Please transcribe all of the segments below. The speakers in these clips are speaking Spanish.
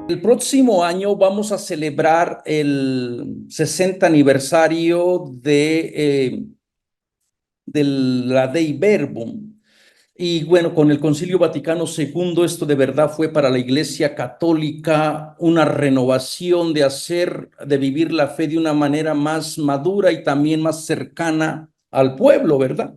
El próximo año vamos a celebrar el 60 aniversario de la Dei Verbum. Y bueno, con el Concilio Vaticano II, esto de verdad fue para la Iglesia Católica una renovación de vivir la fe de una manera más madura y también más cercana al pueblo, ¿verdad?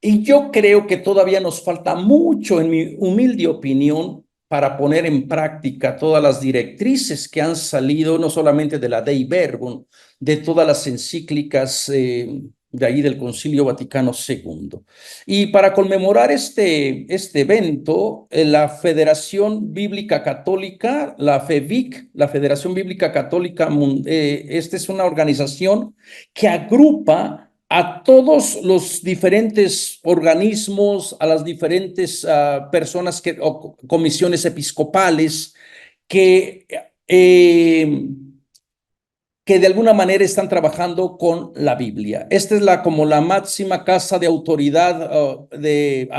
Y yo creo que todavía nos falta mucho, en mi humilde opinión, para poner en práctica todas las directrices que han salido, no solamente de la Dei Verbum, de todas las encíclicas de ahí del Concilio Vaticano II. Y para conmemorar este evento, la Federación Bíblica Católica, la FEBIC, la Federación Bíblica Católica, esta es una organización que agrupa a todos los diferentes organismos, a las diferentes personas o comisiones episcopales que, eh, que de alguna manera están trabajando con la Biblia. Esta es como la máxima casa de autoridad,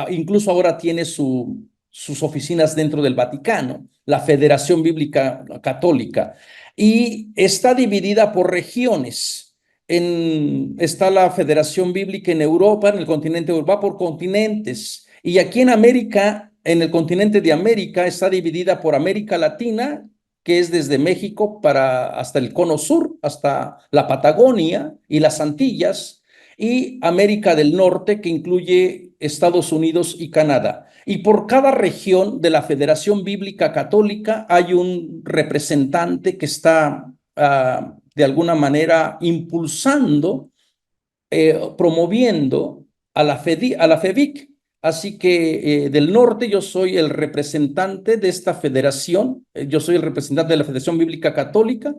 incluso ahora tiene sus oficinas dentro del Vaticano, la Federación Bíblica Católica, y está dividida por regiones. Está la Federación Bíblica en Europa, en el continente de Europa, por continentes. Y aquí en América, en el continente de América, está dividida por América Latina, que es desde México hasta el Cono Sur, hasta la Patagonia y las Antillas, y América del Norte, que incluye Estados Unidos y Canadá. Y por cada región de la Federación Bíblica Católica hay un representante que está de alguna manera impulsando, promoviendo a la FEBIC. Así que del norte yo soy el representante de esta federación, yo soy el representante de la Federación Bíblica Católica,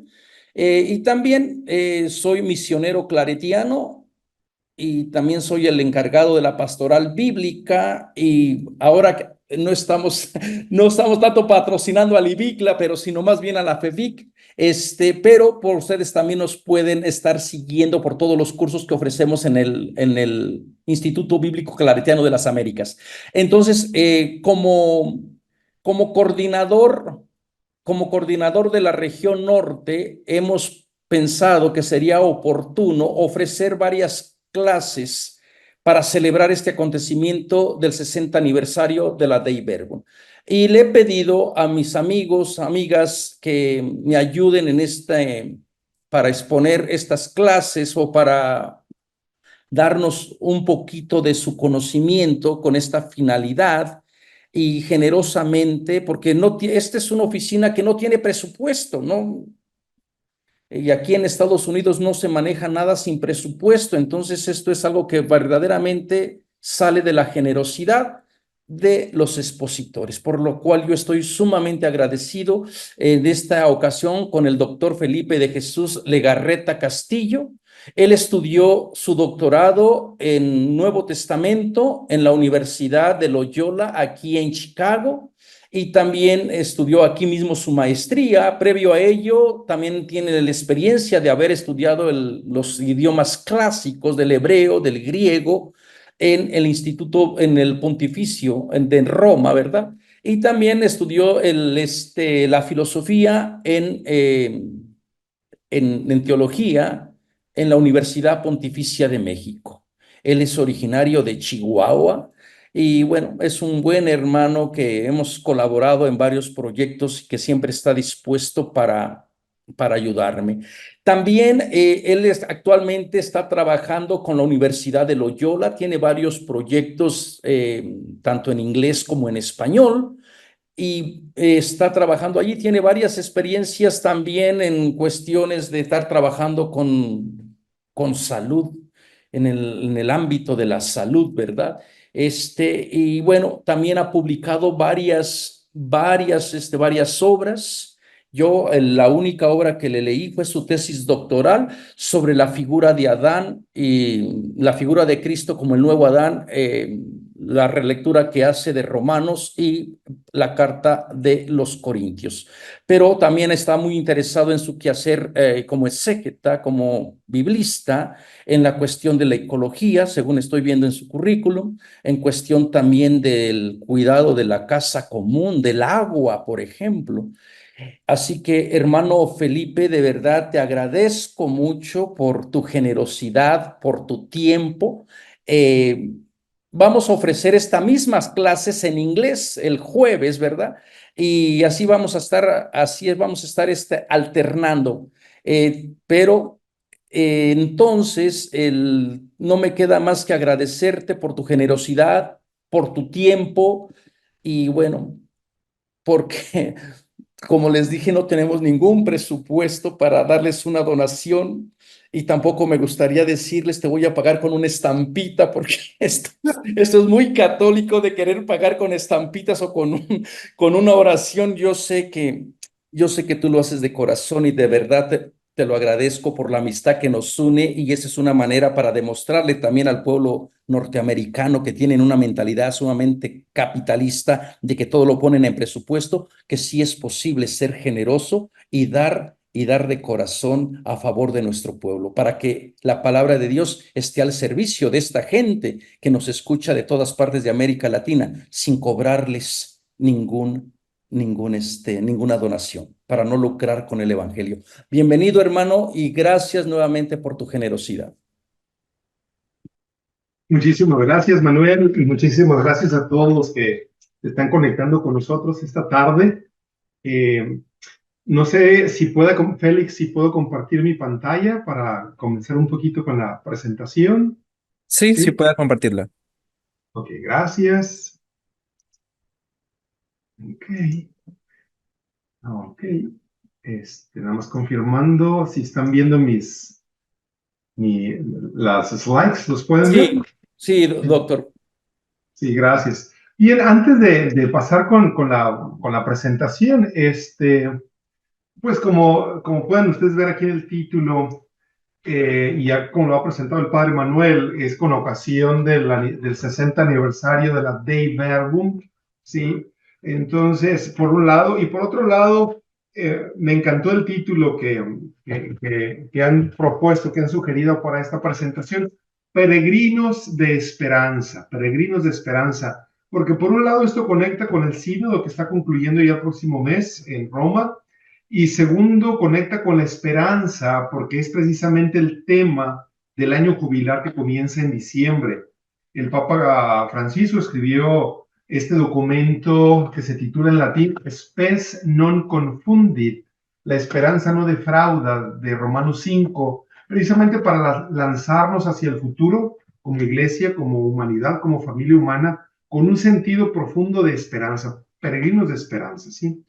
y también soy misionero claretiano, y también soy el encargado de la pastoral bíblica. Y ahora no estamos, no estamos tanto patrocinando a Libicla, pero sino más bien a la FEBIC. Pero por ustedes también nos pueden estar siguiendo por todos los cursos que ofrecemos en el Instituto Bíblico Claretiano de las Américas. Entonces, como coordinador, como coordinador de la región norte, hemos pensado que sería oportuno ofrecer varias clases para celebrar este acontecimiento del 60 aniversario de la Dei Verbum. Y le he pedido a mis amigos, amigas, que me ayuden para exponer estas clases o para darnos un poquito de su conocimiento con esta finalidad y generosamente, porque esta es una oficina que no tiene presupuesto, ¿no? Y aquí en Estados Unidos no se maneja nada sin presupuesto. Entonces esto es algo que verdaderamente sale de la generosidad de los expositores, por lo cual yo estoy sumamente agradecido de esta ocasión con el doctor Felipe de Jesús Legarreta Castillo. Él estudió su doctorado en Nuevo Testamento en la Universidad de Loyola, aquí en Chicago, y también estudió aquí mismo su maestría. Previo a ello, también tiene la experiencia de haber estudiado los idiomas clásicos del hebreo, del griego, en el instituto, en el pontificio en Roma, ¿verdad? Y también estudió la filosofía en teología en la Universidad Pontificia de México. Él es originario de Chihuahua y bueno, es un buen hermano que hemos colaborado en varios proyectos y que siempre está dispuesto para ayudarme. También él actualmente está trabajando con la Universidad de Loyola, tiene varios proyectos tanto en inglés como en español, y está trabajando allí, tiene varias experiencias también en cuestiones de estar trabajando con salud, en el ámbito de la salud, ¿verdad? Y bueno, también ha publicado varias obras. Yo, la única obra que le leí fue su tesis doctoral sobre la figura de Adán y la figura de Cristo como el nuevo Adán, la relectura que hace de Romanos y la carta de los Corintios. Pero también está muy interesado en su quehacer como exégeta, como biblista, en la cuestión de la ecología, según estoy viendo en su currículum, en cuestión también del cuidado de la casa común, del agua, por ejemplo. Así que, hermano Felipe, de verdad te agradezco mucho por tu generosidad, por tu tiempo. Eh, Vamos a ofrecer estas mismas clases en inglés el jueves, ¿verdad? Y así vamos a estar, vamos a estar alternando. Pero entonces, no me queda más que agradecerte por tu generosidad, por tu tiempo y bueno, porque como les dije, no tenemos ningún presupuesto para darles una donación y tampoco me gustaría decirles te voy a pagar con una estampita porque esto es muy católico de querer pagar con estampitas o con una oración. Yo sé que tú lo haces de corazón y de verdad te lo agradezco por la amistad que nos une y esa es una manera para demostrarle también al pueblo norteamericano que tienen una mentalidad sumamente capitalista de que todo lo ponen en presupuesto, que sí es posible ser generoso y dar de corazón a favor de nuestro pueblo, para que la palabra de Dios esté al servicio de esta gente que nos escucha de todas partes de América Latina, sin cobrarles ninguna donación, para no lucrar con el evangelio. Bienvenido, hermano, y gracias nuevamente por tu generosidad. Muchísimas gracias, Manuel, y muchísimas gracias a todos los que se están conectando con nosotros esta tarde. Eh, no sé si Félix, si puedo compartir mi pantalla para comenzar un poquito con la presentación. Sí, sí ¿Sí? puede compartirla. Ok, gracias. Ok, ok. Nada más confirmando si están viendo las slides, ¿los pueden ver? Sí, sí, doctor. Sí, gracias. Bien, antes de pasar con la presentación, pues como pueden ustedes ver aquí en el título, y ya como lo ha presentado el padre Manuel, es con ocasión del 60 aniversario de la Dei Verbum, ¿sí? Entonces, por un lado, y por otro lado, me encantó el título que han propuesto, que han sugerido para esta presentación, Peregrinos de Esperanza, porque por un lado esto conecta con el sínodo que está concluyendo ya el próximo mes en Roma, y segundo, conecta con la esperanza, porque es precisamente el tema del año jubilar que comienza en diciembre. El Papa Francisco escribió este documento que se titula en latín Spes non confundit, la esperanza no defrauda, de Romanos 5, precisamente para lanzarnos hacia el futuro como iglesia, como humanidad, como familia humana, con un sentido profundo de esperanza, peregrinos de esperanza, ¿sí?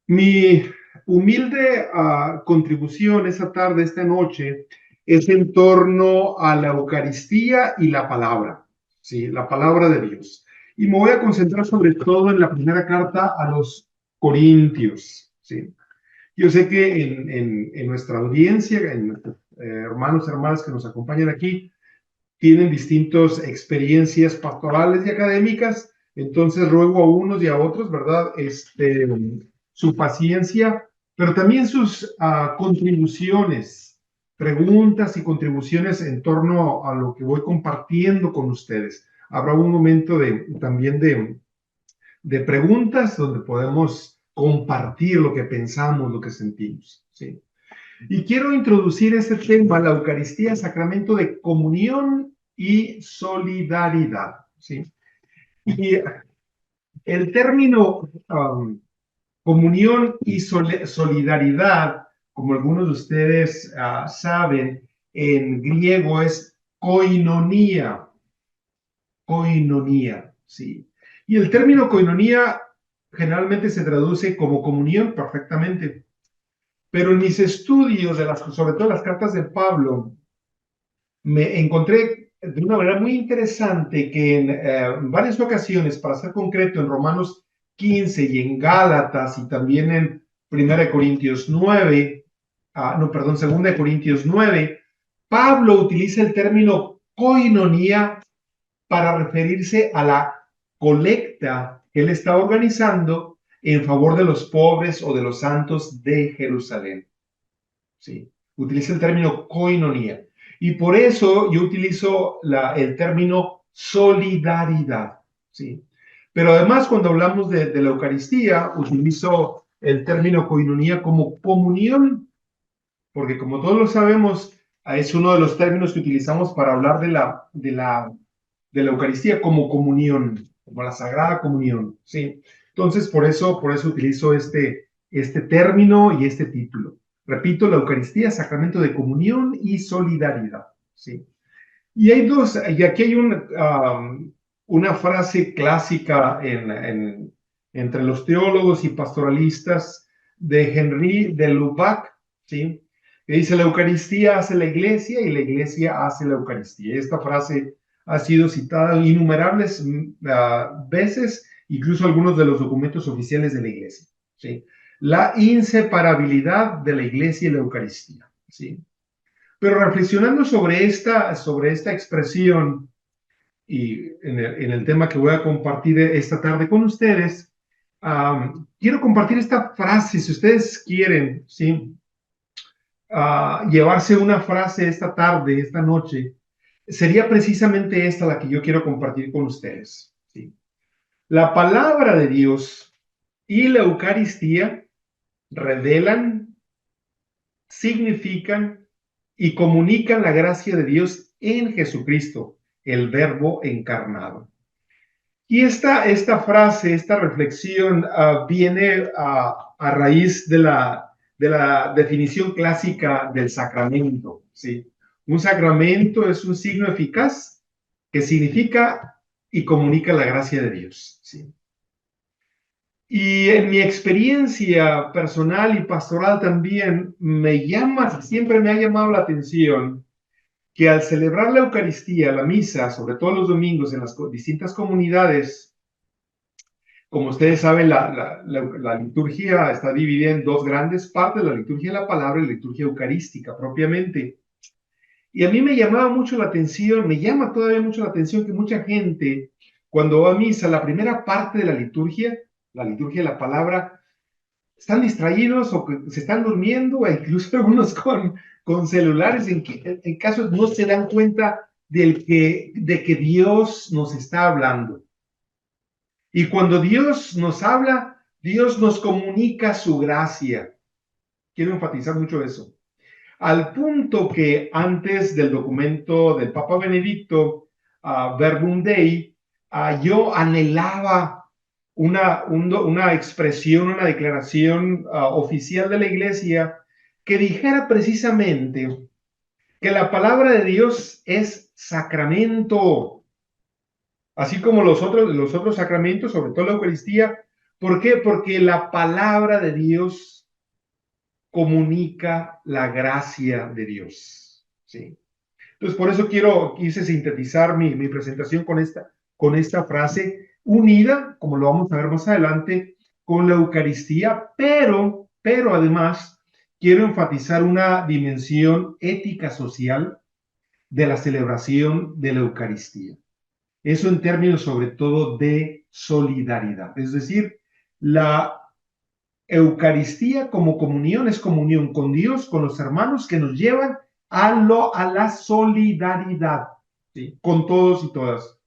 Mi humilde contribución esta noche, es en torno a la Eucaristía y la palabra, ¿sí? La palabra de Dios. Y me voy a concentrar sobre todo en la primera carta a los Corintios, ¿sí? Yo sé que en nuestra audiencia, en nuestros hermanos y hermanas que nos acompañan aquí, tienen distintas experiencias pastorales y académicas, entonces ruego a unos y a otros, ¿verdad? Su paciencia, pero también sus contribuciones, preguntas y contribuciones en torno a lo que voy compartiendo con ustedes. Habrá un momento también de preguntas donde podemos compartir lo que pensamos, lo que sentimos, ¿sí? Y quiero introducir este tema, la Eucaristía, sacramento de comunión y solidaridad, ¿sí? Y el término comunión y solidaridad, como algunos de ustedes saben, en griego es koinonia, ¿sí? Y el término koinonia generalmente se traduce como comunión perfectamente. Pero en mis estudios, sobre todo las cartas de Pablo, me encontré de una manera muy interesante que en varias ocasiones, para ser concreto, en Romanos 15 y en Gálatas y también en 1 Corintios 9, no, perdón, 2 Corintios 9, Pablo utiliza el término koinonia para referirse a la colecta que él está organizando en favor de los pobres o de los santos de Jerusalén. ¿Sí? Utiliza el término koinonía. Y por eso yo utilizo el término solidaridad. ¿Sí? Pero además, cuando hablamos de la Eucaristía, utilizo el término koinonía como comunión, porque como todos lo sabemos, es uno de los términos que utilizamos para hablar de la Eucaristía como comunión, como la Sagrada Comunión, ¿sí? Entonces, por eso utilizo este término y este título. Repito, la Eucaristía, sacramento de comunión y solidaridad, ¿sí? Y aquí hay una frase clásica entre los teólogos y pastoralistas de Henri de Lubac, ¿sí? Que dice: la Eucaristía hace la Iglesia y la Iglesia hace la Eucaristía. Esta frase ha sido citada innumerables veces, incluso algunos de los documentos oficiales de la Iglesia, ¿sí? La inseparabilidad de la Iglesia y la Eucaristía, ¿sí? Pero reflexionando sobre esta expresión y en el tema que voy a compartir esta tarde con ustedes, quiero compartir esta frase, si ustedes quieren, ¿sí? Llevarse una frase esta tarde, esta noche, sería precisamente esta la que yo quiero compartir con ustedes, ¿sí? La palabra de Dios y la Eucaristía revelan, significan y comunican la gracia de Dios en Jesucristo, el Verbo encarnado. Y esta frase, esta reflexión viene a raíz de la definición clásica del sacramento, ¿sí? Un sacramento es un signo eficaz que significa y comunica la gracia de Dios, ¿sí? Y en mi experiencia personal y pastoral también siempre me ha llamado la atención que al celebrar la Eucaristía, la misa, sobre todo los domingos en las distintas comunidades, como ustedes saben, la liturgia está dividida en dos grandes partes: la liturgia de la palabra y la liturgia eucarística propiamente. Y a mí me llamaba mucho la atención, me llama todavía mucho la atención que mucha gente, cuando va a misa, la primera parte de la liturgia de la palabra, están distraídos o que se están durmiendo, o incluso algunos con celulares, en casos no se dan cuenta de que Dios nos está hablando. Y cuando Dios nos habla, Dios nos comunica su gracia. Quiero enfatizar mucho eso. Al punto que antes del documento del Papa Benedicto, Verbum Dei, yo anhelaba una expresión, una declaración oficial de la Iglesia que dijera precisamente que la palabra de Dios es sacramento, así como los otros sacramentos, sobre todo la Eucaristía. ¿Por qué? Porque la palabra de Dios comunica la gracia de Dios, ¿sí? Entonces, por eso quise sintetizar mi presentación con esta frase, unida, como lo vamos a ver más adelante, con la Eucaristía, pero además quiero enfatizar una dimensión ética social de la celebración de la Eucaristía. Eso en términos sobre todo de solidaridad. Es decir, la Eucaristía como comunión es comunión con Dios, con los hermanos, que nos llevan a la solidaridad, ¿sí? Con todos y todas.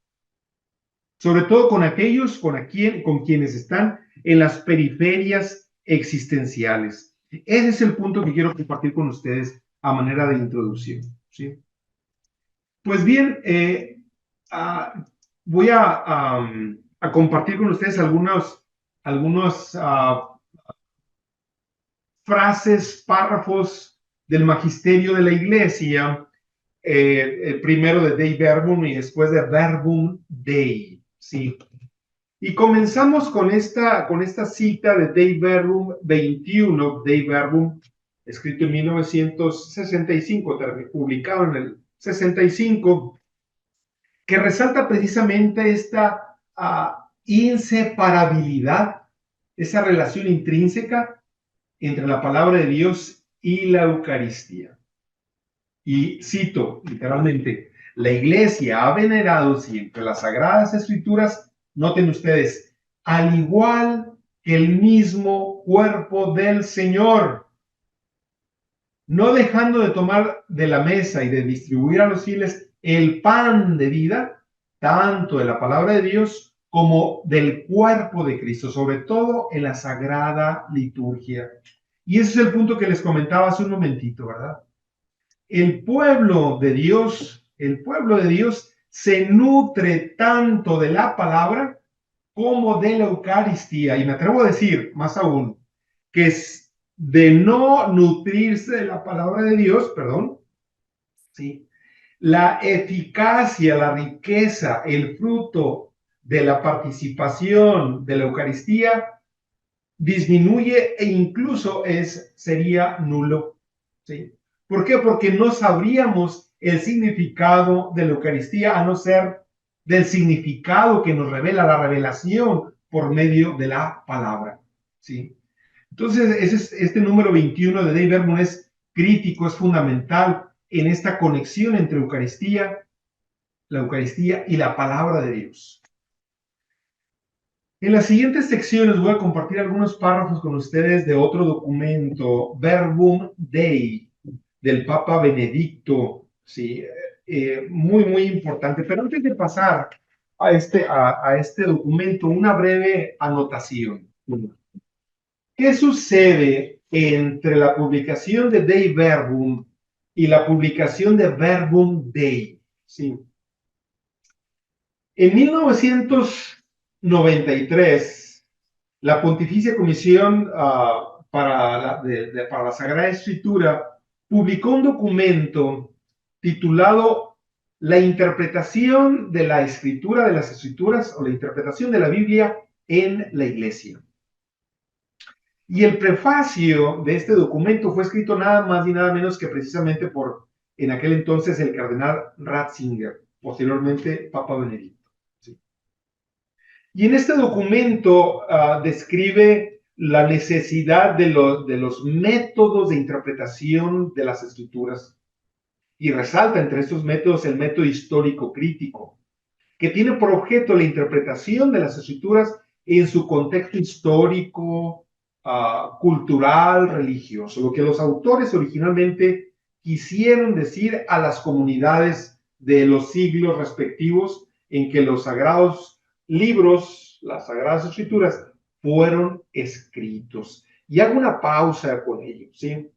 Sobre todo con aquellos con quienes están en las periferias existenciales. Ese es el punto que quiero compartir con ustedes a manera de introducción, ¿sí? Pues bien, voy a compartir con ustedes algunos frases, párrafos del magisterio de la Iglesia, el primero de Dei Verbum y después de Verbum Dei, ¿sí? Y comenzamos con esta cita de Dei Verbum 21, Dei Verbum, escrito en 1965, publicado en el 65, que resalta precisamente esta inseparabilidad, esa relación intrínseca entre la palabra de Dios y la Eucaristía. Y cito literalmente: La iglesia ha venerado siempre las Sagradas Escrituras, noten ustedes, al igual que el mismo cuerpo del Señor, no dejando de tomar de la mesa y de distribuir a los fieles el pan de vida, tanto de la palabra de Dios como del cuerpo de Cristo, sobre todo en la sagrada liturgia. Y ese es el punto que les comentaba hace un momentito, ¿verdad? El pueblo de Dios se nutre tanto de la palabra como de la Eucaristía. Y me atrevo a decir, más aún, que es de no nutrirse de la palabra de Dios, perdón, ¿sí? La eficacia, la riqueza, el fruto de la participación de la Eucaristía disminuye e incluso sería nulo. ¿Sí? ¿Por qué? Porque no sabríamos el significado de la Eucaristía a no ser del significado que nos revela la revelación por medio de la palabra. ¿Sí? Entonces, este número 21 de Dei Verbum es crítico, es fundamental en esta conexión entre la Eucaristía y la palabra de Dios. En las siguientes secciones voy a compartir algunos párrafos con ustedes de otro documento, Verbum Dei, del Papa Benedicto, sí, muy, muy importante. Pero antes de pasar a este documento, una breve anotación. ¿Qué sucede entre la publicación de Dei Verbum y la publicación de Verbum Dei? Sí. En 1993, la Pontificia Comisión para la Sagrada Escritura publicó un documento titulado La interpretación de la Escritura, de las Escrituras, o la interpretación de la Biblia en la Iglesia. Y el prefacio de este documento fue escrito nada más y nada menos que precisamente por, en aquel entonces, el cardenal Ratzinger, posteriormente Papa Benedicto. ¿Sí? Y en este documento describe la necesidad de los métodos de interpretación de las escrituras y resalta entre estos métodos el método histórico crítico, que tiene por objeto la interpretación de las escrituras en su contexto histórico, cultural, religioso, lo que los autores originalmente quisieron decir a las comunidades de los siglos respectivos en que los sagrados libros, las sagradas escrituras, fueron escritos. Y hago una pausa con ello, ¿sí?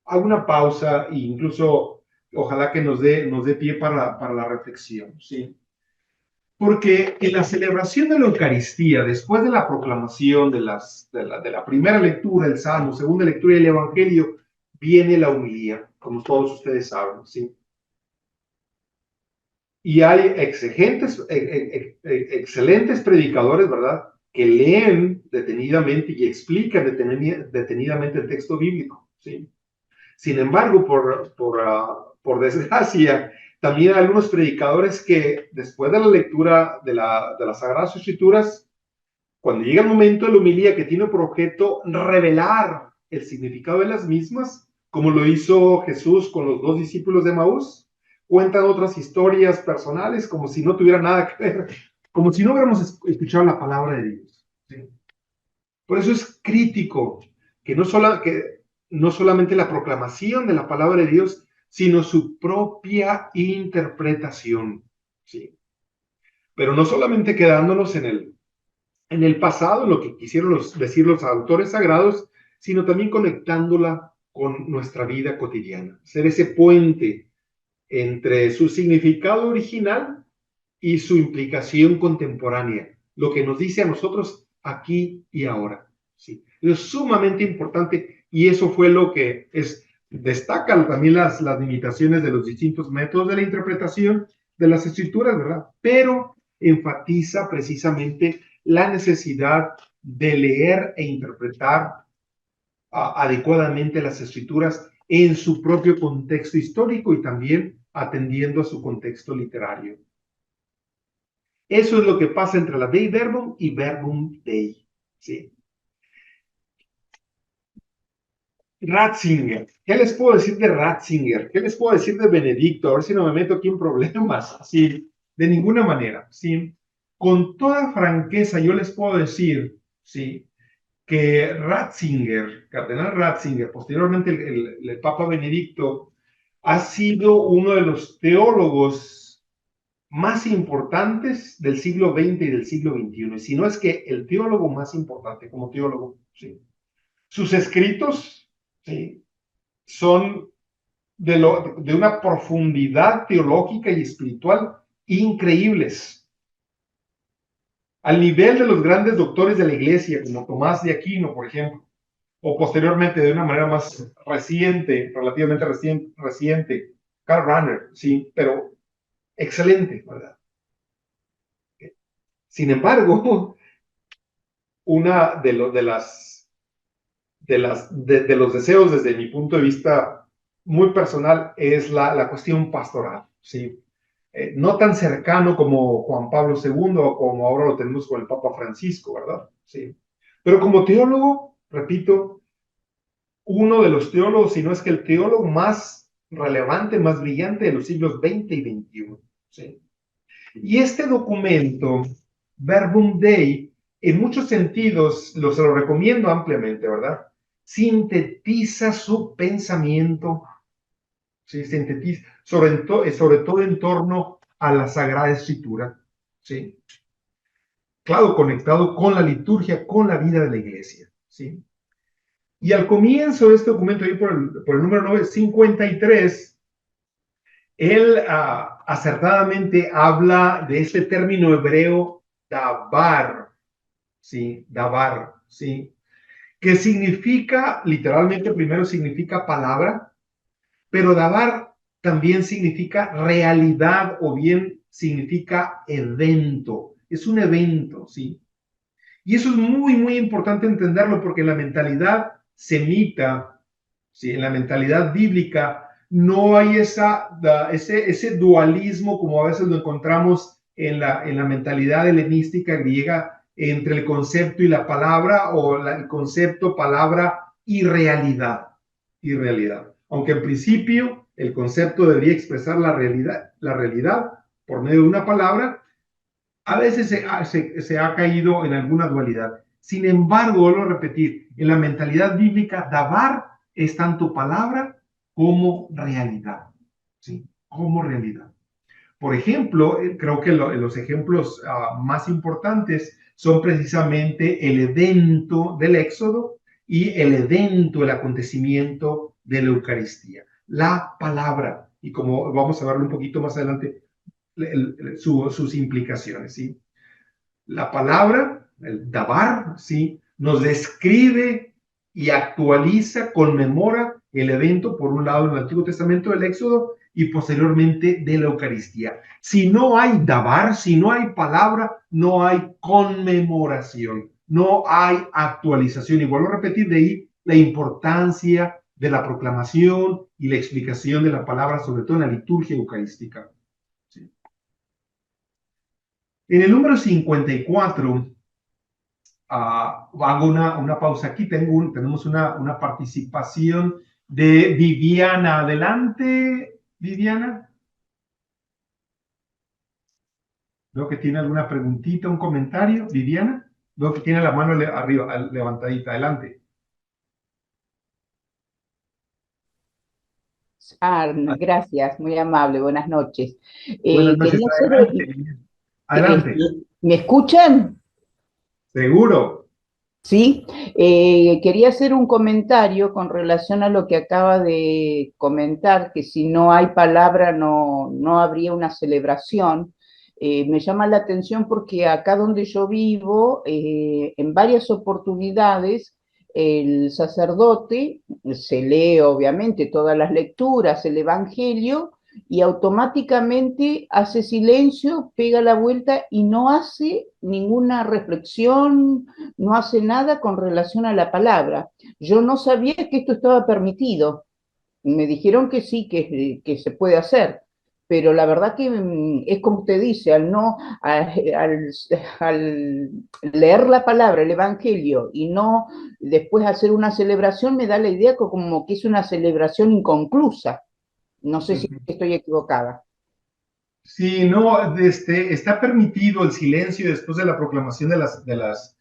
Hago una pausa e incluso ojalá que nos dé pie para la reflexión, ¿sí? Porque en la celebración de la Eucaristía, después de la proclamación de la primera lectura, el Salmo, segunda lectura del Evangelio, viene la homilía, como todos ustedes saben, ¿sí? Y hay excelentes predicadores, ¿verdad?, que leen detenidamente y explican detenidamente el texto bíblico, ¿sí? Sin embargo, por desgracia, también hay algunos predicadores que después de la lectura de las Sagradas Escrituras, cuando llega el momento de la homilía que tiene por objeto revelar el significado de las mismas, como lo hizo Jesús con los dos discípulos de Maús, cuentan otras historias personales como si no tuviera nada que ver, como si no hubiéramos escuchado la palabra de Dios. ¿Sí? Por eso es crítico que no solamente la proclamación de la palabra de Dios, sino su propia interpretación. ¿Sí? Pero no solamente quedándonos en el pasado, en lo que quisieron decir los autores sagrados, sino también conectándola con nuestra vida cotidiana. Ser ese puente entre su significado original y su implicación contemporánea, lo que nos dice a nosotros aquí y ahora. ¿Sí? Es sumamente importante y eso fue lo que destacan también las limitaciones de los distintos métodos de la interpretación de las escrituras, ¿verdad? Pero enfatiza precisamente la necesidad de leer e interpretar adecuadamente las escrituras en su propio contexto histórico y también atendiendo a su contexto literario. Eso es lo que pasa entre la Dei Verbum y Verbum Dei. ¿Sí? Ratzinger. ¿Qué les puedo decir de Ratzinger? ¿Qué les puedo decir de Benedicto? A ver si no me meto aquí en problemas. Sí, de ninguna manera. Sí, con toda franqueza yo les puedo decir, sí, que Ratzinger, Cardenal Ratzinger, posteriormente el Papa Benedicto, ha sido uno de los teólogos más importantes del siglo XX y del siglo XXI. Y si no es que el teólogo más importante como teólogo, sí. Sus escritos, sí, son de una profundidad teológica y espiritual increíbles, al nivel de los grandes doctores de la iglesia, como Tomás de Aquino, por ejemplo, o posteriormente, de una manera más reciente, relativamente reciente, Karl Rahner, sí, pero excelente, ¿verdad? Sin embargo, una de los deseos desde mi punto de vista muy personal es la cuestión pastoral, ¿sí? No tan cercano como Juan Pablo II o como ahora lo tenemos con el Papa Francisco, ¿verdad? Sí. Pero como teólogo, repito, uno de los teólogos, si no es que el teólogo más relevante, más brillante de los siglos XX y XXI, ¿sí? Y este documento, Verbum Dei, en muchos sentidos, se lo recomiendo ampliamente, ¿verdad? Sintetiza su pensamiento, ¿sí? Sintetiza, sobre todo en torno a la Sagrada Escritura, ¿sí? Claro, conectado con la liturgia, con la vida de la iglesia, ¿sí? Y al comienzo de este documento, ahí por el número 53, él acertadamente habla de este término hebreo dabar, ¿sí? Dabar, ¿sí? Que significa, literalmente primero significa palabra, pero dabar también significa realidad o bien significa evento. Es un evento, ¿sí? Y eso es muy, muy importante entenderlo porque en la mentalidad semita, ¿sí? En la mentalidad bíblica, no hay ese dualismo como a veces lo encontramos en la mentalidad helenística griega entre el concepto y la palabra o el concepto, palabra y realidad. Y realidad. Aunque en principio el concepto debería expresar la realidad por medio de una palabra, a veces se ha caído en alguna dualidad. Sin embargo, vuelvo a repetir, en la mentalidad bíblica, dabar es tanto palabra como realidad, ¿sí? Como realidad. Por ejemplo, creo que los ejemplos más importantes son precisamente el evento del Éxodo y el evento, el acontecimiento de la Eucaristía. La palabra, y como vamos a verlo un poquito más adelante, sus implicaciones, ¿sí? La palabra, el dabar, ¿sí? Nos describe y actualiza, conmemora el evento, por un lado, en el Antiguo Testamento del Éxodo y posteriormente de la Eucaristía. Si no hay dabar, si no hay palabra, no hay conmemoración, no hay actualización. Y vuelvo a repetir de ahí la importancia de la proclamación y la explicación de la palabra, sobre todo en la liturgia eucarística. ¿Sí? En el número 54, hago una pausa aquí. Tenemos una participación de Viviana. Adelante, Viviana. Veo que tiene alguna preguntita, un comentario. Viviana. Veo que tiene la mano arriba, levantadita. Adelante. Gracias, muy amable, buenas noches. Buenas noches. Quería hacer, Adelante. Adelante. ¿me escuchan? Seguro. Sí, quería hacer un comentario con relación a lo que acaba de comentar, que si no hay palabra no habría una celebración. Me llama la atención porque acá donde yo vivo, en varias oportunidades, el sacerdote se lee obviamente todas las lecturas, el Evangelio, y automáticamente hace silencio, pega la vuelta y no hace ninguna reflexión, no hace nada con relación a la palabra. Yo no sabía que esto estaba permitido. Me dijeron que sí, que se puede hacer, pero la verdad que es como usted dice, al leer la palabra, el Evangelio, y no después hacer una celebración, me da la idea como que es una celebración inconclusa. No sé si estoy equivocada. Sí, no, está permitido el silencio después de la proclamación de las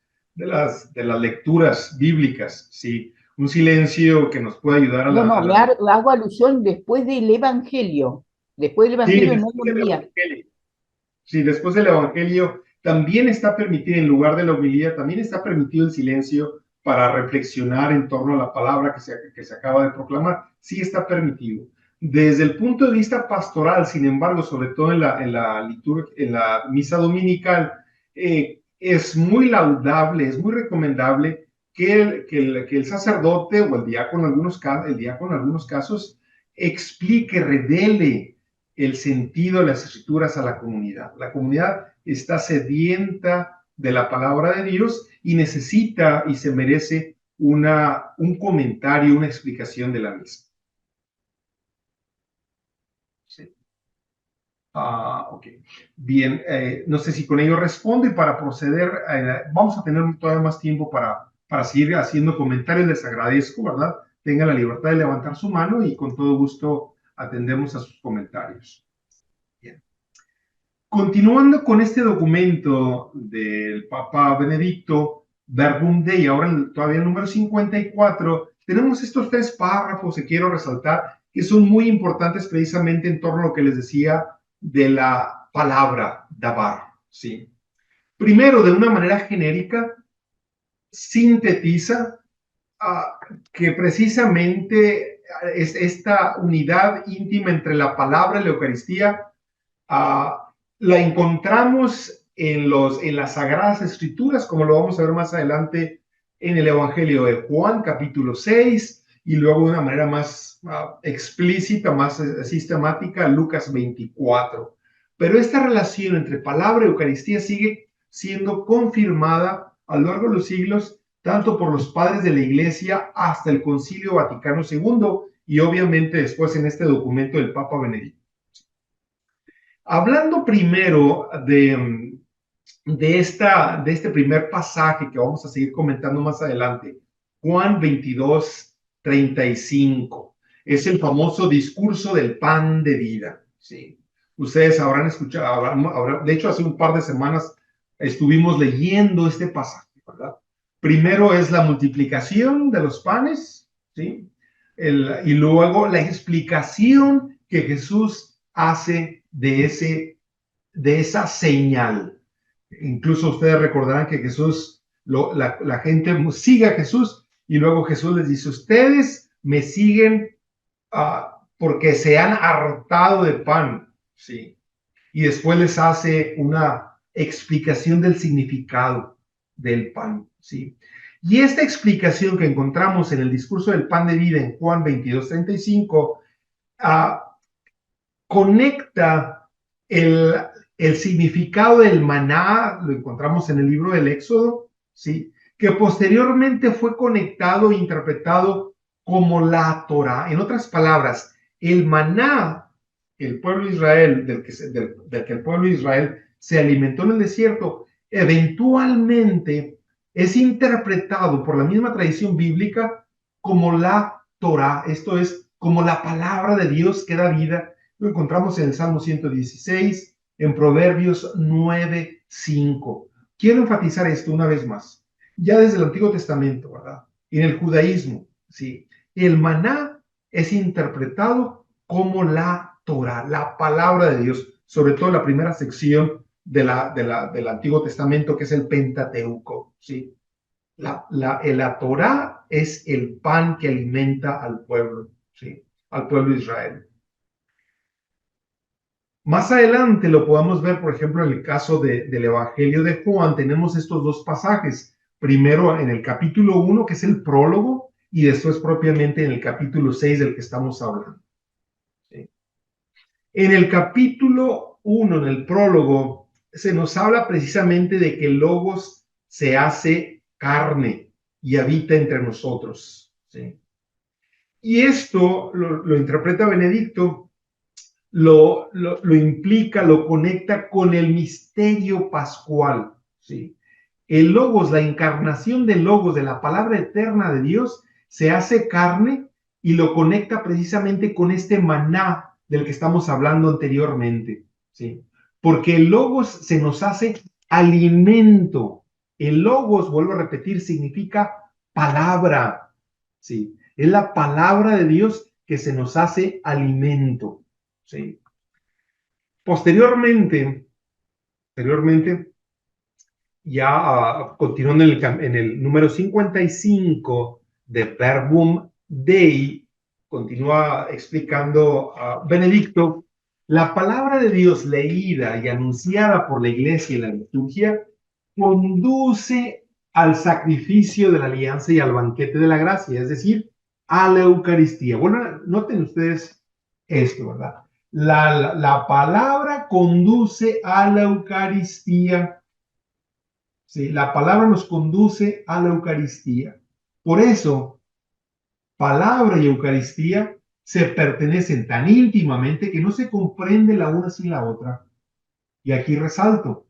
lecturas bíblicas, sí, un silencio que nos puede ayudar a No, no, a la lectura. hago alusión después del Evangelio. Después del Sí, Evangelio no después hay del homilía. Evangelio. Sí, después del Evangelio también está permitido, en lugar de la homilía, también está permitido el silencio para reflexionar en torno a la palabra que se acaba de proclamar. Sí está permitido. Desde el punto de vista pastoral, sin embargo, sobre todo en la liturgia, en la misa dominical, es muy laudable, es muy recomendable que el sacerdote o el diácono en algunos casos explique, revele el sentido de las escrituras a la comunidad. La comunidad está sedienta de la palabra de Dios y necesita y se merece un comentario, una explicación de la misma. Sí. Ok. Bien, no sé si con ello respondo y para proceder, vamos a tener todavía más tiempo para seguir haciendo comentarios. Les agradezco, ¿verdad? Tengan la libertad de levantar su mano y con todo gusto atendemos a sus comentarios. Bien. Continuando con este documento del Papa Benedicto, Verbum Dei, ahora todavía el número 54, tenemos estos tres párrafos que quiero resaltar, que son muy importantes precisamente en torno a lo que les decía de la palabra dabar, ¿sí? Primero, de una manera genérica, sintetiza que precisamente es esta unidad íntima entre la palabra y la Eucaristía la encontramos en las Sagradas Escrituras, como lo vamos a ver más adelante en el Evangelio de Juan, capítulo 6, y luego de una manera más explícita, más sistemática, Lucas 24. Pero esta relación entre palabra y Eucaristía sigue siendo confirmada a lo largo de los siglos, tanto por los padres de la Iglesia hasta el Concilio Vaticano II, y obviamente después en este documento del Papa Benedicto. Hablando primero de este primer pasaje que vamos a seguir comentando más adelante, Juan 22:35, es el famoso discurso del pan de vida. ¿Sí? Ustedes habrán escuchado, de hecho hace un par de semanas estuvimos leyendo este pasaje, ¿verdad? Primero es la multiplicación de los panes, ¿sí? Y luego la explicación que Jesús hace de esa señal. Incluso ustedes recordarán que Jesús, la gente sigue a Jesús y luego Jesús les dice, ustedes me siguen porque se han hartado de pan, ¿sí? Y después les hace una explicación del significado del pan, ¿sí? Y esta explicación que encontramos en el discurso del pan de vida en Juan 22:35, conecta el significado del maná, lo encontramos en el libro del Éxodo, ¿sí? Que posteriormente fue conectado e interpretado como la Torá. En otras palabras, el maná, el pueblo de Israel, del que el pueblo de Israel se alimentó en el desierto, eventualmente es interpretado por la misma tradición bíblica como la Torá, esto es, como la palabra de Dios que da vida. Lo encontramos en el Salmo 116, en Proverbios 9:5. Quiero enfatizar esto una vez más. Ya desde el Antiguo Testamento, ¿verdad? En el judaísmo, ¿sí? El maná es interpretado como la Torah, la palabra de Dios, sobre todo la primera sección del Antiguo Testamento, que es el Pentateuco, ¿sí? La Torah es el pan que alimenta al pueblo, ¿sí? Al pueblo de Israel. Más adelante lo podemos ver, por ejemplo, en el caso del Evangelio de Juan, tenemos estos dos pasajes. Primero en el capítulo 1, que es el prólogo, y después propiamente en el capítulo 6 del que estamos hablando. ¿Sí? En el capítulo 1, en el prólogo, se nos habla precisamente de que el Logos se hace carne y habita entre nosotros. ¿Sí? Y esto lo interpreta Benedicto lo implica, lo conecta con el misterio pascual, ¿sí? El Logos, la encarnación del Logos, de la palabra eterna de Dios, se hace carne y lo conecta precisamente con este maná del que estamos hablando anteriormente, ¿sí? Porque el Logos se nos hace alimento. El Logos, vuelvo a repetir, significa palabra, ¿sí? Es la palabra de Dios que se nos hace alimento, ¿sí? Posteriormente, ya continuando en el número 55 de Verbum Dei, continúa explicando Benedicto, la palabra de Dios leída y anunciada por la iglesia y la liturgia conduce al sacrificio de la alianza y al banquete de la gracia, es decir, a la Eucaristía. Bueno, noten ustedes esto, ¿verdad? La palabra conduce a la Eucaristía. Sí, la palabra nos conduce a la Eucaristía. Por eso, palabra y Eucaristía se pertenecen tan íntimamente que no se comprende la una sin la otra. Y aquí resalto,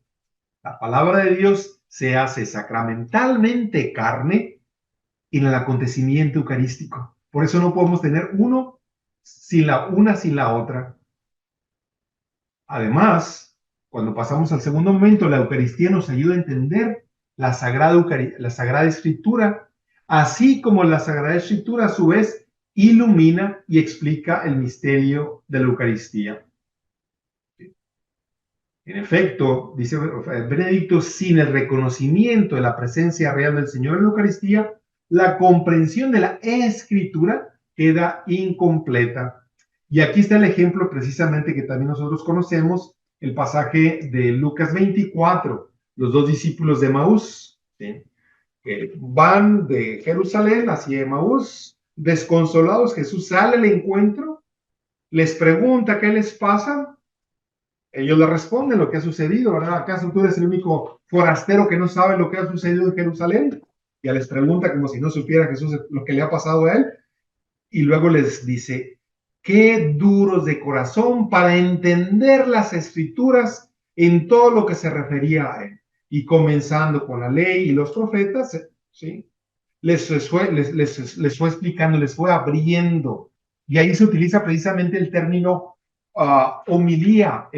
la palabra de Dios se hace sacramentalmente carne en el acontecimiento eucarístico. Por eso no podemos tener una sin la otra. Además, cuando pasamos al segundo momento, la Eucaristía nos ayuda a entender la Sagrada Escritura, así como la Sagrada Escritura a su vez ilumina y explica el misterio de la Eucaristía. En efecto, dice Benedicto, sin el reconocimiento de la presencia real del Señor en la Eucaristía, la comprensión de la Escritura queda incompleta. Y aquí está el ejemplo precisamente que también nosotros conocemos, el pasaje de Lucas 24, los dos discípulos de Emaús, ¿sí? Que van de Jerusalén hacia Emaús, desconsolados. Jesús sale al encuentro, les pregunta qué les pasa. Ellos le responden lo que ha sucedido, ¿verdad? ¿Acaso tú eres el único forastero que no sabe lo que ha sucedido en Jerusalén? Ya les pregunta como si no supiera Jesús lo que le ha pasado a él. Y luego les dice, qué duros de corazón para entender las escrituras en todo lo que se refería a él. Y comenzando con la ley y los profetas, ¿sí? Les fue explicando, les fue abriendo. Y ahí se utiliza precisamente el término homilía,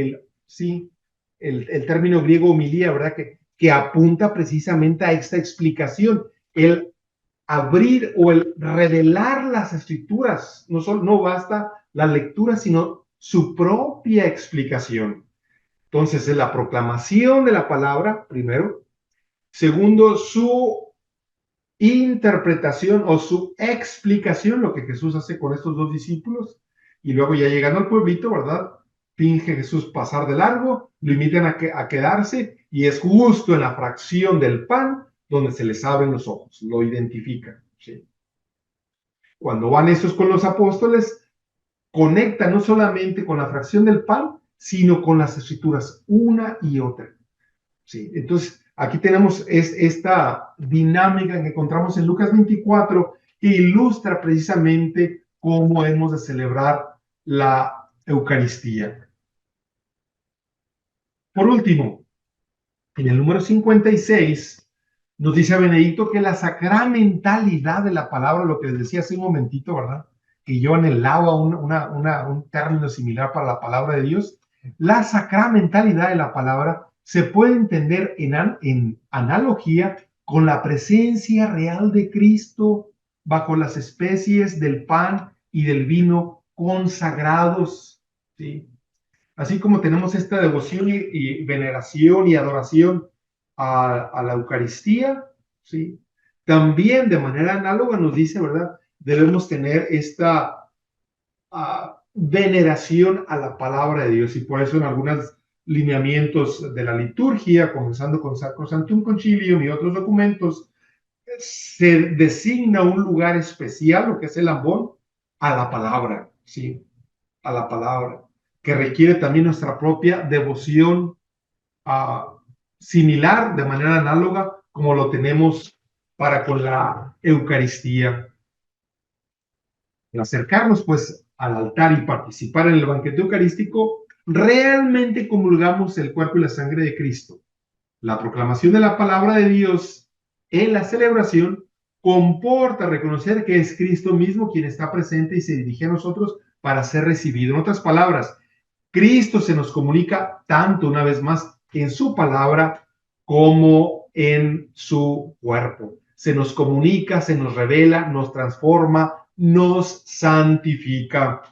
sí, el término griego homilía, ¿verdad? Que apunta precisamente a esta explicación. El abrir o el revelar las escrituras. No basta la lectura, sino su propia explicación. Entonces, es la proclamación de la palabra, primero. Segundo, su interpretación o su explicación, lo que Jesús hace con estos dos discípulos. Y luego ya llegando al pueblito, ¿verdad? Finge Jesús pasar de largo, lo invitan a quedarse y es justo en la fracción del pan donde se les abren los ojos, lo identifican, ¿sí? Cuando van estos con los apóstoles, conectan no solamente con la fracción del pan, sino con las escrituras, una y otra, ¿sí? Entonces, aquí tenemos esta dinámica que encontramos en Lucas 24, que ilustra precisamente cómo hemos de celebrar la Eucaristía. Por último, en el número 56, nos dice Benedicto que la sacramentalidad de la palabra, lo que les decía hace un momentito, ¿verdad? Que yo anhelaba un término similar para la palabra de Dios. La sacramentalidad de la palabra se puede entender en analogía con la presencia real de Cristo bajo las especies del pan y del vino consagrados, ¿sí? Así como tenemos esta devoción y veneración y adoración a la Eucaristía, ¿sí? También de manera análoga nos dice, ¿verdad? Debemos tener esta veneración a la palabra de Dios, y por eso en algunos lineamientos de la liturgia, comenzando con Sacrosanctum Concilium y otros documentos, se designa un lugar especial, lo que es el ambón, a la palabra, ¿sí? A la palabra, que requiere también nuestra propia devoción similar, de manera análoga, como lo tenemos para con la Eucaristía. Al acercarnos, pues, al altar y participar en el banquete eucarístico, realmente comulgamos el cuerpo y la sangre de Cristo. La proclamación de la palabra de Dios en la celebración comporta reconocer que es Cristo mismo quien está presente y se dirige a nosotros para ser recibido. En otras palabras, Cristo se nos comunica tanto, una vez más, en su palabra como en su cuerpo. Se nos comunica, se nos revela, nos transforma, nos santifica.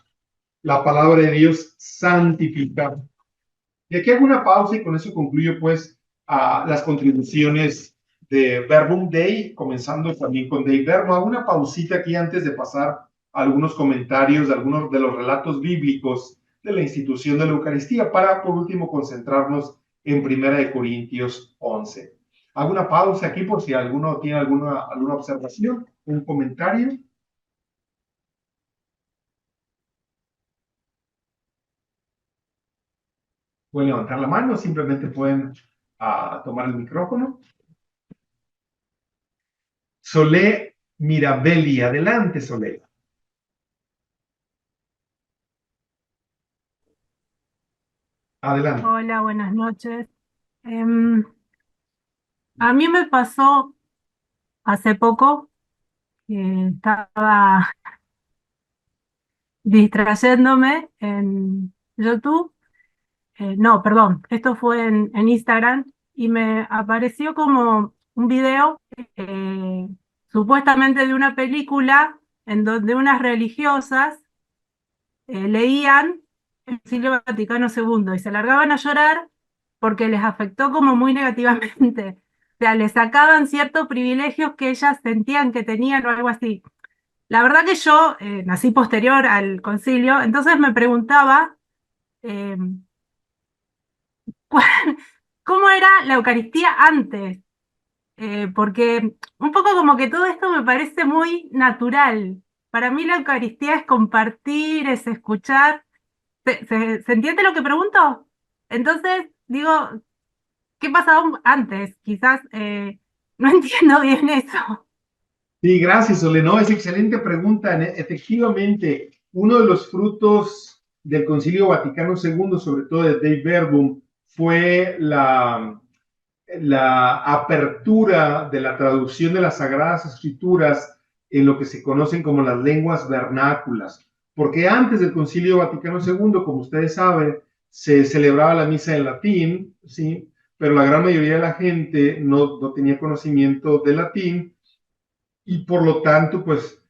La palabra de Dios santifica. Y aquí hago una pausa y con eso concluyo pues las contribuciones de Verbum Dei, comenzando también con Dei Verbo. Hago una pausita aquí antes de pasar a algunos comentarios de algunos de los relatos bíblicos de la institución de la Eucaristía para por último concentrarnos en 1 Corintios 11. Hago una pausa aquí por si alguno tiene alguna observación, un comentario. Pueden levantar la mano, simplemente pueden tomar el micrófono. Solé Mirabelli, adelante Solé. Adelante. Hola, buenas noches. A mí me pasó hace poco que estaba distrayéndome en YouTube. No, perdón, esto fue en Instagram y me apareció como un video supuestamente de una película en donde unas religiosas leían el Concilio Vaticano II y se largaban a llorar porque les afectó como muy negativamente. O sea, les sacaban ciertos privilegios que ellas sentían que tenían o algo así. La verdad que yo nací posterior al concilio, entonces me preguntaba eh, cómo era la Eucaristía antes, porque un poco como que todo esto me parece muy natural. Para mí la Eucaristía es compartir, es escuchar. ¿Se entiende lo que pregunto? Entonces, digo, ¿qué pasaba antes? Quizás no entiendo bien eso. Sí, gracias, Solé. No, es excelente pregunta. Efectivamente, uno de los frutos del Concilio Vaticano II, sobre todo de Dei Verbum, fue la apertura de la traducción de las Sagradas Escrituras en lo que se conocen como las lenguas vernáculas. Porque antes del Concilio Vaticano II, como ustedes saben, se celebraba la misa en latín, ¿sí? Pero la gran mayoría de la gente no tenía conocimiento de latín y por lo tanto, pues,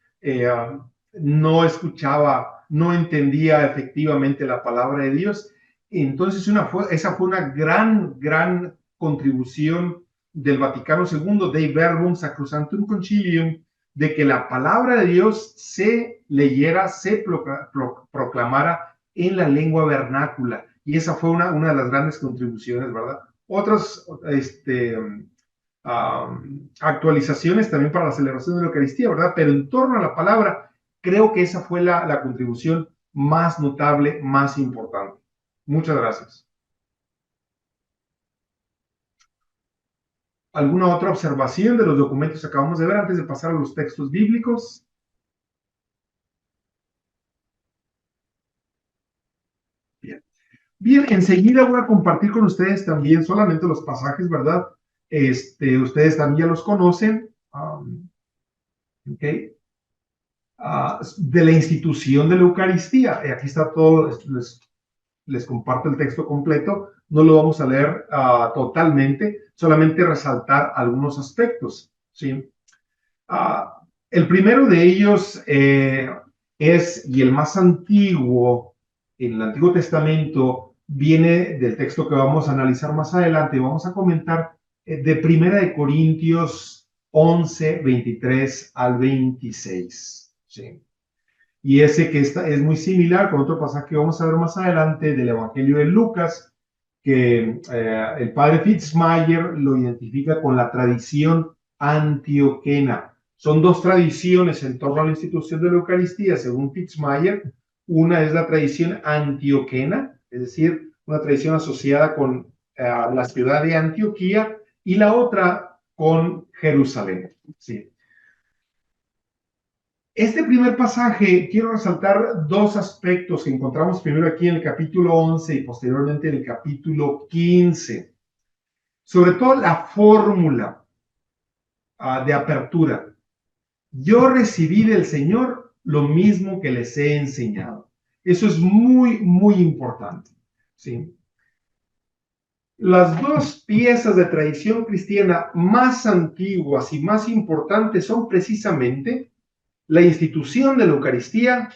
no escuchaba, no entendía efectivamente la palabra de Dios. Entonces, esa fue una gran contribución del Vaticano II, Dei Verbum Sacrosanctum Concilium, de que la palabra de Dios se leyera, se proclamara en la lengua vernácula. Y esa fue una de las grandes contribuciones, ¿verdad? Otras, actualizaciones también para la celebración de la Eucaristía, ¿verdad? Pero en torno a la palabra, creo que esa fue la contribución más notable, más importante. Muchas gracias. ¿Alguna otra observación de los documentos que acabamos de ver antes de pasar a los textos bíblicos? Bien. Bien, enseguida voy a compartir con ustedes también solamente los pasajes, ¿verdad? Ustedes también ya los conocen. ¿Ok? De la institución de la Eucaristía. Aquí está todo, les comparto el texto completo, no lo vamos a leer totalmente, solamente resaltar algunos aspectos, ¿sí? El primero de ellos y el más antiguo, en el Antiguo Testamento, viene del texto que vamos a analizar más adelante, vamos a comentar de 1 Corintios 11, 23 al 26, ¿sí? Y ese que es muy similar con otro pasaje que vamos a ver más adelante del Evangelio de Lucas, que el padre Fitzmayer lo identifica con la tradición antioquena. Son dos tradiciones en torno a la institución de la Eucaristía, según Fitzmayer. Una es la tradición antioquena, es decir, una tradición asociada con la ciudad de Antioquía, y la otra con Jerusalén. Sí. Este primer pasaje, quiero resaltar dos aspectos que encontramos primero aquí en el capítulo 11 y posteriormente en el capítulo 15. Sobre todo la fórmula de apertura. Yo recibí del Señor lo mismo que les he enseñado. Eso es muy, muy importante, ¿sí? Las dos piezas de tradición cristiana más antiguas y más importantes son precisamente la institución de la Eucaristía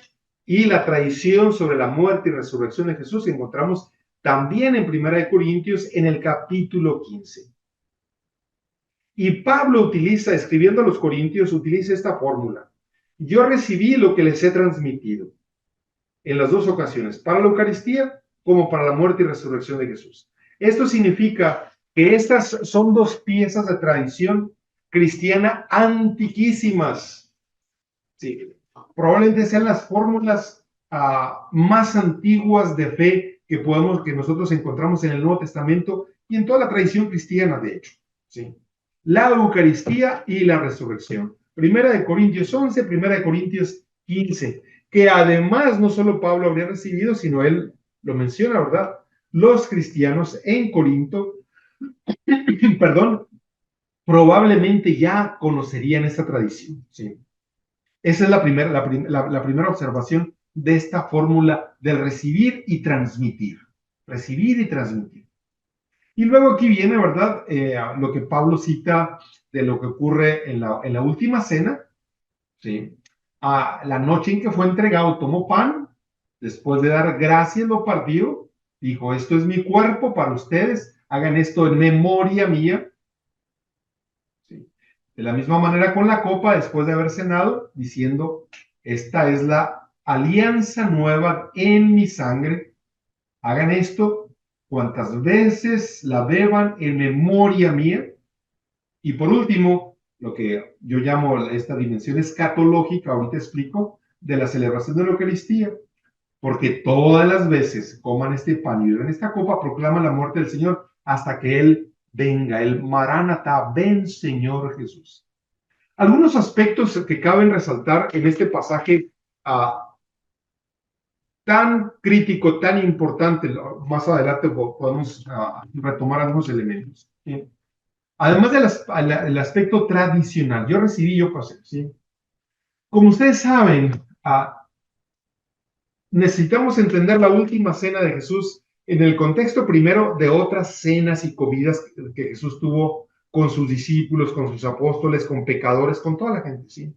y la tradición sobre la muerte y resurrección de Jesús que encontramos también en 1 Corintios en el capítulo 15. Y Pablo utiliza, escribiendo a los Corintios, utiliza esta fórmula. Yo recibí lo que les he transmitido en las dos ocasiones, para la Eucaristía como para la muerte y resurrección de Jesús. Esto significa que estas son dos piezas de tradición cristiana antiquísimas. Sí, probablemente sean las fórmulas más antiguas de fe que nosotros encontramos en el Nuevo Testamento y en toda la tradición cristiana, de hecho. Sí. La Eucaristía y la resurrección. 1 Corintios 11, 1 Corintios 15, que además no solo Pablo habría recibido, sino él lo menciona, ¿verdad? Los cristianos en Corinto, perdón, probablemente ya conocerían esta tradición, ¿sí? Esa es la primera observación de esta fórmula del recibir y transmitir. Recibir y transmitir. Y luego aquí viene, ¿verdad? Lo que Pablo cita de lo que ocurre en la última cena, ¿sí? La noche en que fue entregado, tomó pan, después de dar gracias lo partió, dijo, esto es mi cuerpo para ustedes, hagan esto en memoria mía. ¿Sí? De la misma manera con la copa, después de haber cenado, diciendo, esta es la alianza nueva en mi sangre, hagan esto cuantas veces la beban en memoria mía. Y por último, lo que yo llamo esta dimensión escatológica, ahorita explico, de la celebración de la Eucaristía, porque todas las veces coman este pan y beban esta copa, proclaman la muerte del Señor hasta que Él venga, el Maránata, ven Señor Jesús. Algunos aspectos que caben resaltar en este pasaje tan crítico, tan importante, más adelante podemos retomar algunos elementos. ¿Sí? Además del aspecto tradicional, yo recibí, yo pasé, ¿sí? Como ustedes saben, necesitamos entender la última cena de Jesús en el contexto primero de otras cenas y comidas que Jesús tuvo con sus discípulos, con sus apóstoles, con pecadores, con toda la gente, ¿sí?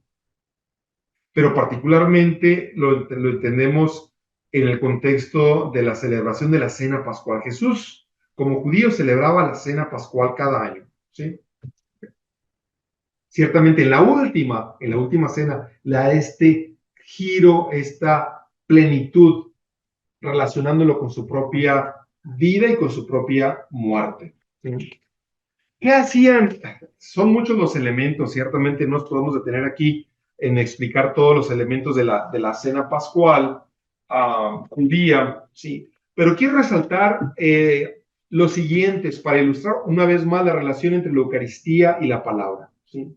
Pero particularmente lo entendemos en el contexto de la celebración de la cena pascual. Jesús, como judío, celebraba la cena pascual cada año, ¿sí? Ciertamente en la última cena, este giro, esta plenitud, relacionándolo con su propia vida y con su propia muerte. ¿Sí? ¿Qué hacían? Son muchos los elementos, ciertamente no nos podemos detener aquí en explicar todos los elementos de la cena pascual judía, sí. Pero quiero resaltar los siguientes para ilustrar una vez más la relación entre la Eucaristía y la palabra, ¿sí?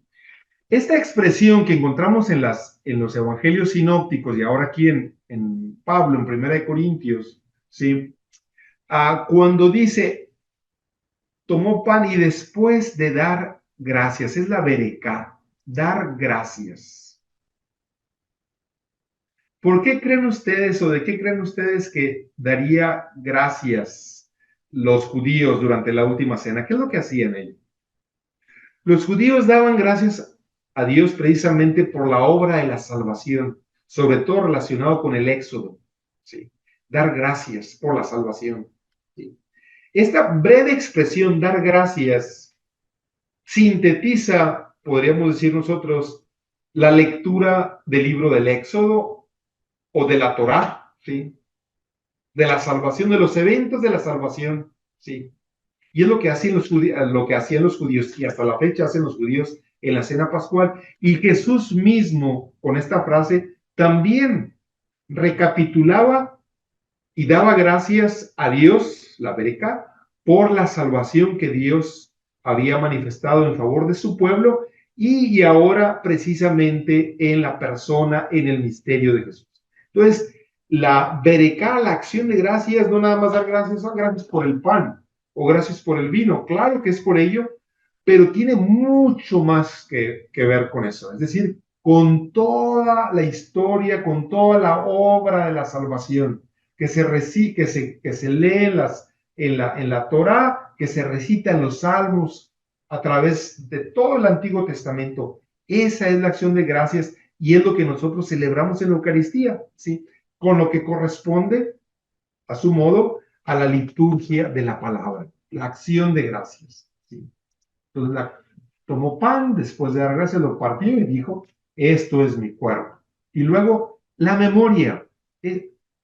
Esta expresión que encontramos en los evangelios sinópticos y ahora aquí en Pablo, en 1 Corintios, ¿sí? Cuando dice, tomó pan y después de dar gracias, es la berecá, dar gracias. ¿Por qué creen ustedes o de qué creen ustedes que daría gracias los judíos durante la última cena? ¿Qué es lo que hacían ellos? Los judíos daban gracias a Dios precisamente por la obra de la salvación, sobre todo relacionado con el Éxodo, ¿sí? Dar gracias por la salvación, ¿sí? Esta breve expresión, dar gracias, sintetiza, podríamos decir nosotros, la lectura del libro del Éxodo o de la Torá, ¿sí? De la salvación, de los eventos de la salvación, ¿sí? Y es lo que hacían los judíos, y hasta la fecha hacen los judíos en la cena pascual. Y Jesús mismo, con esta frase, también recapitulaba y daba gracias a Dios, la bereká, por la salvación que Dios había manifestado en favor de su pueblo y ahora precisamente en la persona, en el misterio de Jesús. Entonces, la berecá, la acción de gracias, no nada más dar gracias, son gracias por el pan o gracias por el vino, claro que es por ello, pero tiene mucho más que ver con eso, es decir, con toda la historia, con toda la obra de la salvación que se lee en la Torá, que se recita en los Salmos, a través de todo el Antiguo Testamento. Esa es la acción de gracias y es lo que nosotros celebramos en la Eucaristía, ¿sí? Con lo que corresponde, a su modo, a la liturgia de la palabra, la acción de gracias, ¿sí? Entonces, tomó pan, después de dar gracias, lo partió y dijo, esto es mi cuerpo. Y luego, la memoria.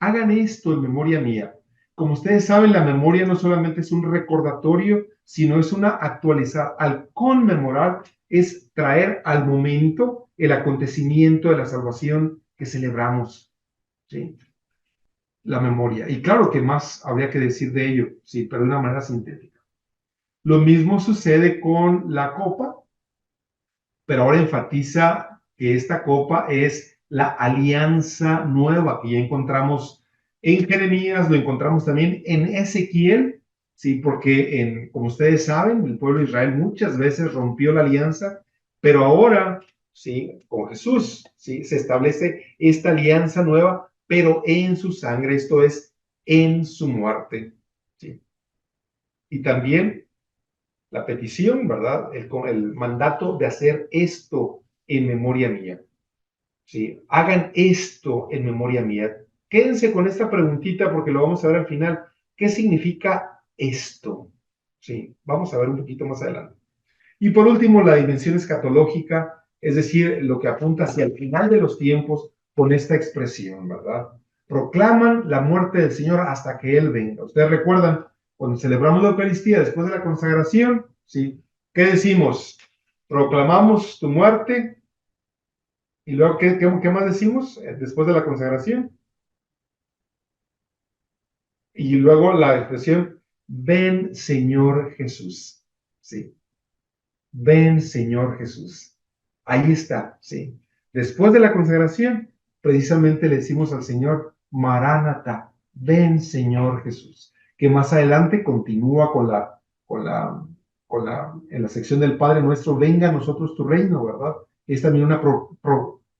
Hagan esto en memoria mía. Como ustedes saben, la memoria no solamente es un recordatorio, sino es una actualizar. Al conmemorar es traer al momento el acontecimiento de la salvación que celebramos, ¿sí? La memoria. Y claro que más habría que decir de ello, sí, pero de una manera sintética. Lo mismo sucede con la copa, pero ahora enfatiza que esta copa es la alianza nueva que ya encontramos en Jeremías, lo encontramos también en Ezequiel, sí, porque como ustedes saben, el pueblo de Israel muchas veces rompió la alianza, pero ahora, sí, con Jesús, sí, se establece esta alianza nueva, pero en su sangre, esto es, en su muerte, sí. Y también la petición, ¿verdad? El mandato de hacer esto en memoria mía. ¿Sí? Hagan esto en memoria mía. Quédense con esta preguntita porque lo vamos a ver al final. ¿Qué significa esto? Sí, vamos a ver un poquito más adelante. Y por último, la dimensión escatológica, es decir, lo que apunta hacia el final de los tiempos con esta expresión, ¿verdad? Proclaman la muerte del Señor hasta que Él venga. Ustedes recuerdan, cuando celebramos la Eucaristía después de la consagración, ¿sí? ¿Qué decimos? Proclamamos tu muerte. Y luego, ¿qué más decimos después de la consagración? Y luego la expresión, ven Señor Jesús. ¿Sí? Ven Señor Jesús. Ahí está, ¿sí? Después de la consagración, precisamente le decimos al Señor, Maránata, ven Señor Jesús, que más adelante continúa en la sección del Padre Nuestro, venga a nosotros tu reino, ¿verdad? Es también una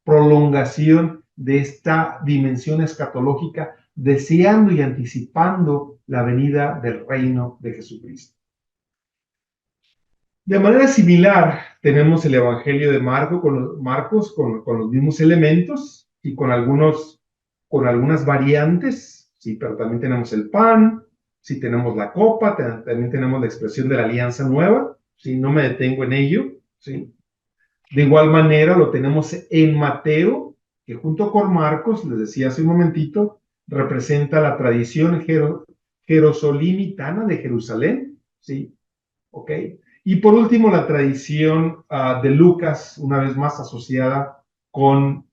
prolongación de esta dimensión escatológica, deseando y anticipando la venida del reino de Jesucristo. De manera similar, tenemos el Evangelio de Marcos con los mismos elementos y con algunas variantes, ¿sí? Pero también tenemos el pan, sí, tenemos la copa, también tenemos la expresión de la alianza nueva, ¿sí? No me detengo en ello, ¿sí? De igual manera lo tenemos en Mateo, que junto con Marcos, les decía hace un momentito, representa la tradición jerosolimitana de Jerusalén, ¿sí? ¿Ok? Y por último, la tradición de Lucas, una vez más asociada con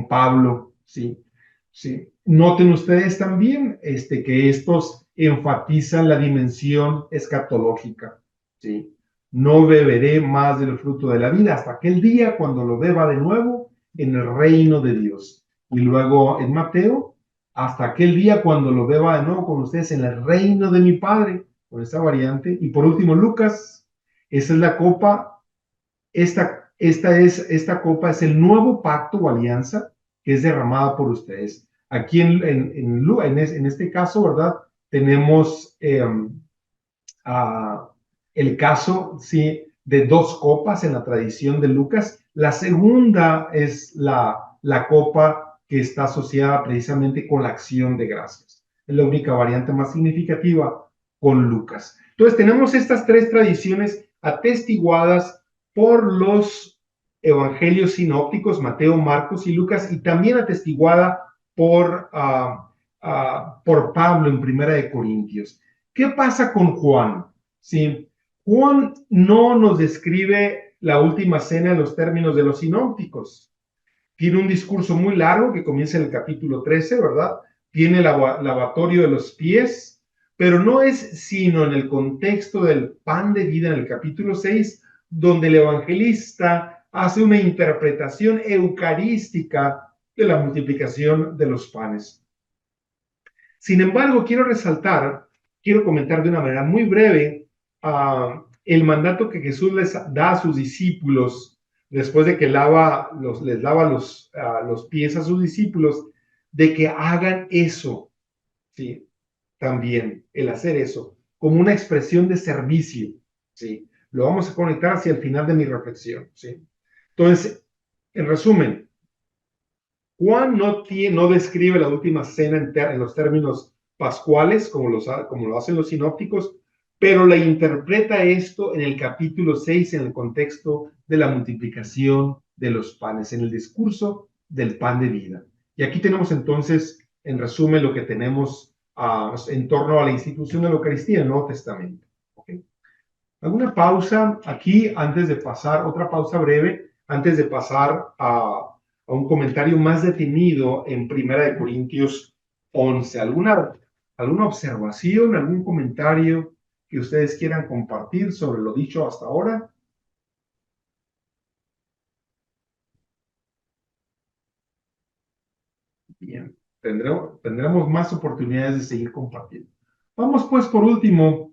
Pablo, ¿sí? ¿Sí? Noten ustedes también que estos enfatizan la dimensión escatológica, ¿sí? No beberé más del fruto de la vida hasta aquel día cuando lo beba de nuevo en el reino de Dios. Y luego en Mateo, hasta aquel día cuando lo beba de nuevo con ustedes en el reino de mi Padre, con esta variante. Y por último, Lucas, esa es la copa, esta copa es el nuevo pacto o alianza que es derramada por ustedes. Aquí en este caso, ¿verdad? Tenemos el caso, sí, de dos copas en la tradición de Lucas. La segunda es la copa que está asociada precisamente con la acción de gracias. Es la única variante más significativa con Lucas. Entonces tenemos estas tres tradiciones atestiguadas por los evangelios sinópticos, Mateo, Marcos y Lucas, y también atestiguada por Pablo en Primera de Corintios. ¿Qué pasa con Juan? Sí, Juan no nos describe la última cena en los términos de los sinópticos. Tiene un discurso muy largo que comienza en el capítulo 13, ¿verdad? Tiene el lavatorio de los pies, pero no es sino en el contexto del pan de vida en el capítulo 6, donde el evangelista hace una interpretación eucarística de la multiplicación de los panes. Sin embargo, quiero comentar de una manera muy breve el mandato que Jesús les da a sus discípulos después de que les lava los pies a sus discípulos, de que hagan eso, ¿sí? También el hacer eso, como una expresión de servicio, ¿sí? Lo vamos a conectar hacia el final de mi reflexión, ¿sí? Entonces, en resumen, Juan no describe la última cena en los términos pascuales, como lo hacen los sinópticos, pero la interpreta esto en el capítulo 6, en el contexto de la multiplicación de los panes, en el discurso del pan de vida. Y aquí tenemos entonces, en resumen, lo que tenemos en torno a la institución de la Eucaristía en el Nuevo Testamento. ¿Okay? ¿Alguna pausa aquí antes de pasar, otra pausa breve, antes de pasar a un comentario más detenido en 1 Corintios 11? ¿Alguna observación, algún comentario que ustedes quieran compartir sobre lo dicho hasta ahora? Bien, tendremos más oportunidades de seguir compartiendo. Vamos pues por último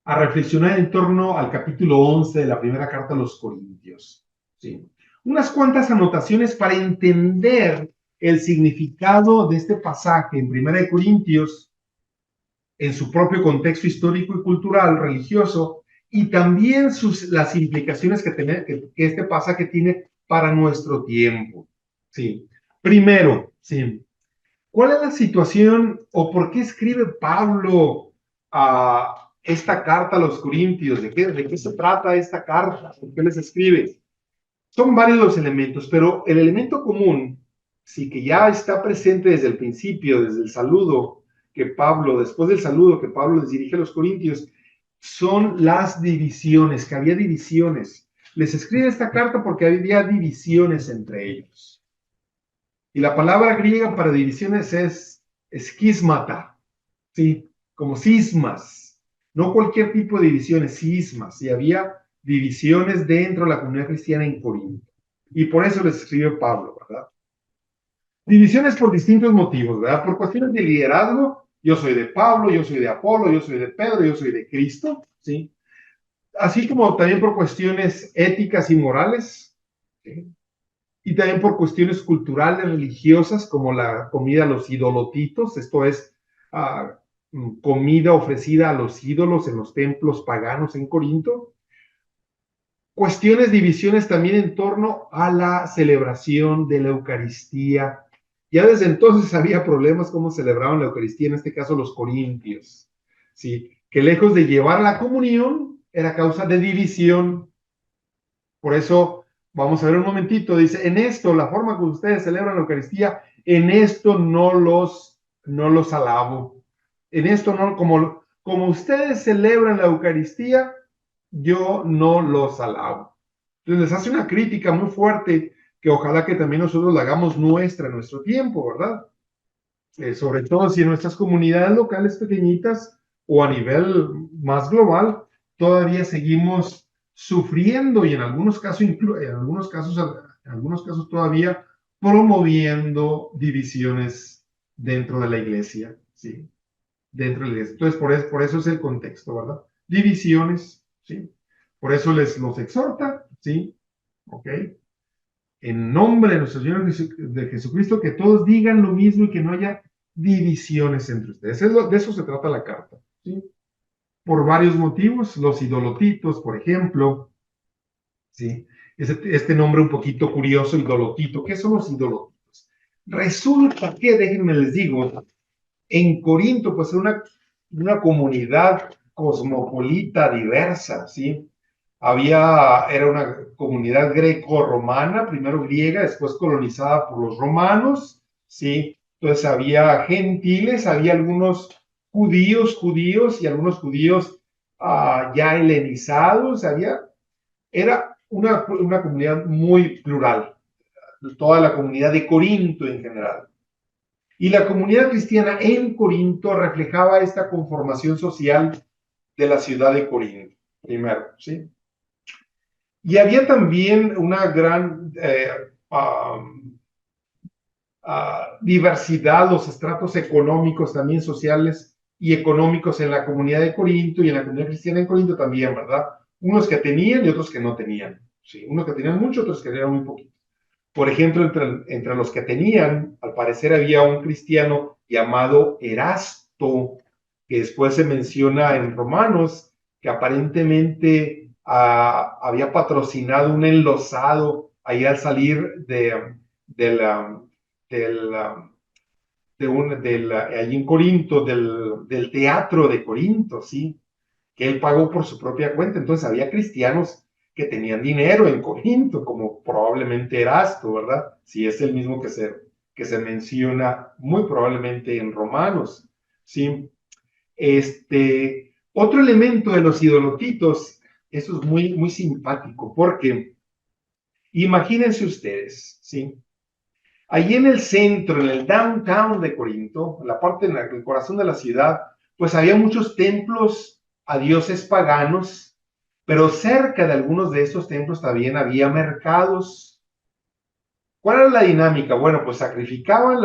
a reflexionar en torno al capítulo 11 de la primera carta a los Corintios. ¿Sí? Unas cuantas anotaciones para entender el significado de este pasaje en 1 Corintios en su propio contexto histórico y cultural, religioso, y también las implicaciones que este pasaje tiene para nuestro tiempo. ¿Sí? Primero, ¿sí? ¿Cuál es la situación o por qué escribe Pablo esta carta a los Corintios? ¿De qué se trata esta carta? ¿Por qué les escribe? Son varios los elementos, pero el elemento común, sí, que ya está presente desde el principio, desde el saludo después del saludo que Pablo les dirige a los Corintios, son las divisiones, que había divisiones. Les escribe esta carta porque había divisiones entre ellos. Y la palabra griega para divisiones es esquismata, ¿sí? Como cismas. No cualquier tipo de divisiones, cismas. Y había divisiones dentro de la comunidad cristiana en Corinto. Y por eso les escribe Pablo, ¿verdad? Divisiones por distintos motivos, ¿verdad? Por cuestiones de liderazgo. Yo soy de Pablo, yo soy de Apolo, yo soy de Pedro, yo soy de Cristo, ¿sí? Así como también por cuestiones éticas y morales, ¿sí? Y también por cuestiones culturales, religiosas, como la comida a los idolotitos, esto es comida ofrecida a los ídolos en los templos paganos en Corinto. Divisiones también en torno a la celebración de la Eucaristía. Ya desde entonces había problemas cómo celebraban la Eucaristía, en este caso los corintios, ¿sí? Que lejos de llevar la comunión, era causa de división. Por eso, vamos a ver un momentito, dice, en esto, la forma que ustedes celebran la Eucaristía, en esto no los alabo. En esto no, como ustedes celebran la Eucaristía, yo no los alabo. Entonces les hace una crítica muy fuerte que ojalá que también nosotros la hagamos nuestra en nuestro tiempo, ¿verdad? Sobre todo si en nuestras comunidades locales pequeñitas o a nivel más global todavía seguimos sufriendo y en algunos casos todavía promoviendo divisiones dentro de la iglesia, ¿sí? Dentro de la iglesia. Entonces, por eso es el contexto, ¿verdad? Divisiones, ¿sí? Por eso los exhorta, ¿sí? ¿Ok? En nombre de nuestro Señor de Jesucristo, que todos digan lo mismo y que no haya divisiones entre ustedes. De eso se trata la carta, ¿sí? Por varios motivos, los idolotitos, por ejemplo, ¿sí? Este nombre un poquito curioso, idolotito. ¿Qué son los idolotitos? Resulta que, déjenme les digo, en Corinto, pues era una comunidad cosmopolita, diversa, ¿sí? Era una comunidad greco-romana, primero griega, después colonizada por los romanos, ¿sí? Entonces había gentiles, había algunos judíos y algunos judíos ya helenizados, era una comunidad muy plural, toda la comunidad de Corinto en general. Y la comunidad cristiana en Corinto reflejaba esta conformación social de la ciudad de Corinto, primero, ¿sí? Y había también una gran diversidad, los estratos económicos, también sociales y económicos en la comunidad de Corinto y en la comunidad cristiana en Corinto también, ¿verdad? Unos que tenían y otros que no tenían. Sí, unos que tenían mucho, otros que tenían muy poquito. Por ejemplo, entre los que tenían, al parecer había un cristiano llamado Erasto, que después se menciona en Romanos, que aparentemente había patrocinado un enlosado ahí al salir allí en Corinto, del teatro de Corinto, ¿sí? Que él pagó por su propia cuenta. Entonces había cristianos que tenían dinero en Corinto, como probablemente Erasto, ¿verdad? Si es el mismo que se menciona muy probablemente en Romanos, ¿sí? Otro elemento de los idolotitos, eso es muy, muy simpático, porque imagínense ustedes, ¿sí? Allí en el centro, en el downtown de Corinto, en la parte, en el corazón de la ciudad, pues había muchos templos a dioses paganos, pero cerca de algunos de estos templos también había mercados. ¿Cuál era la dinámica? Bueno, pues sacrificaban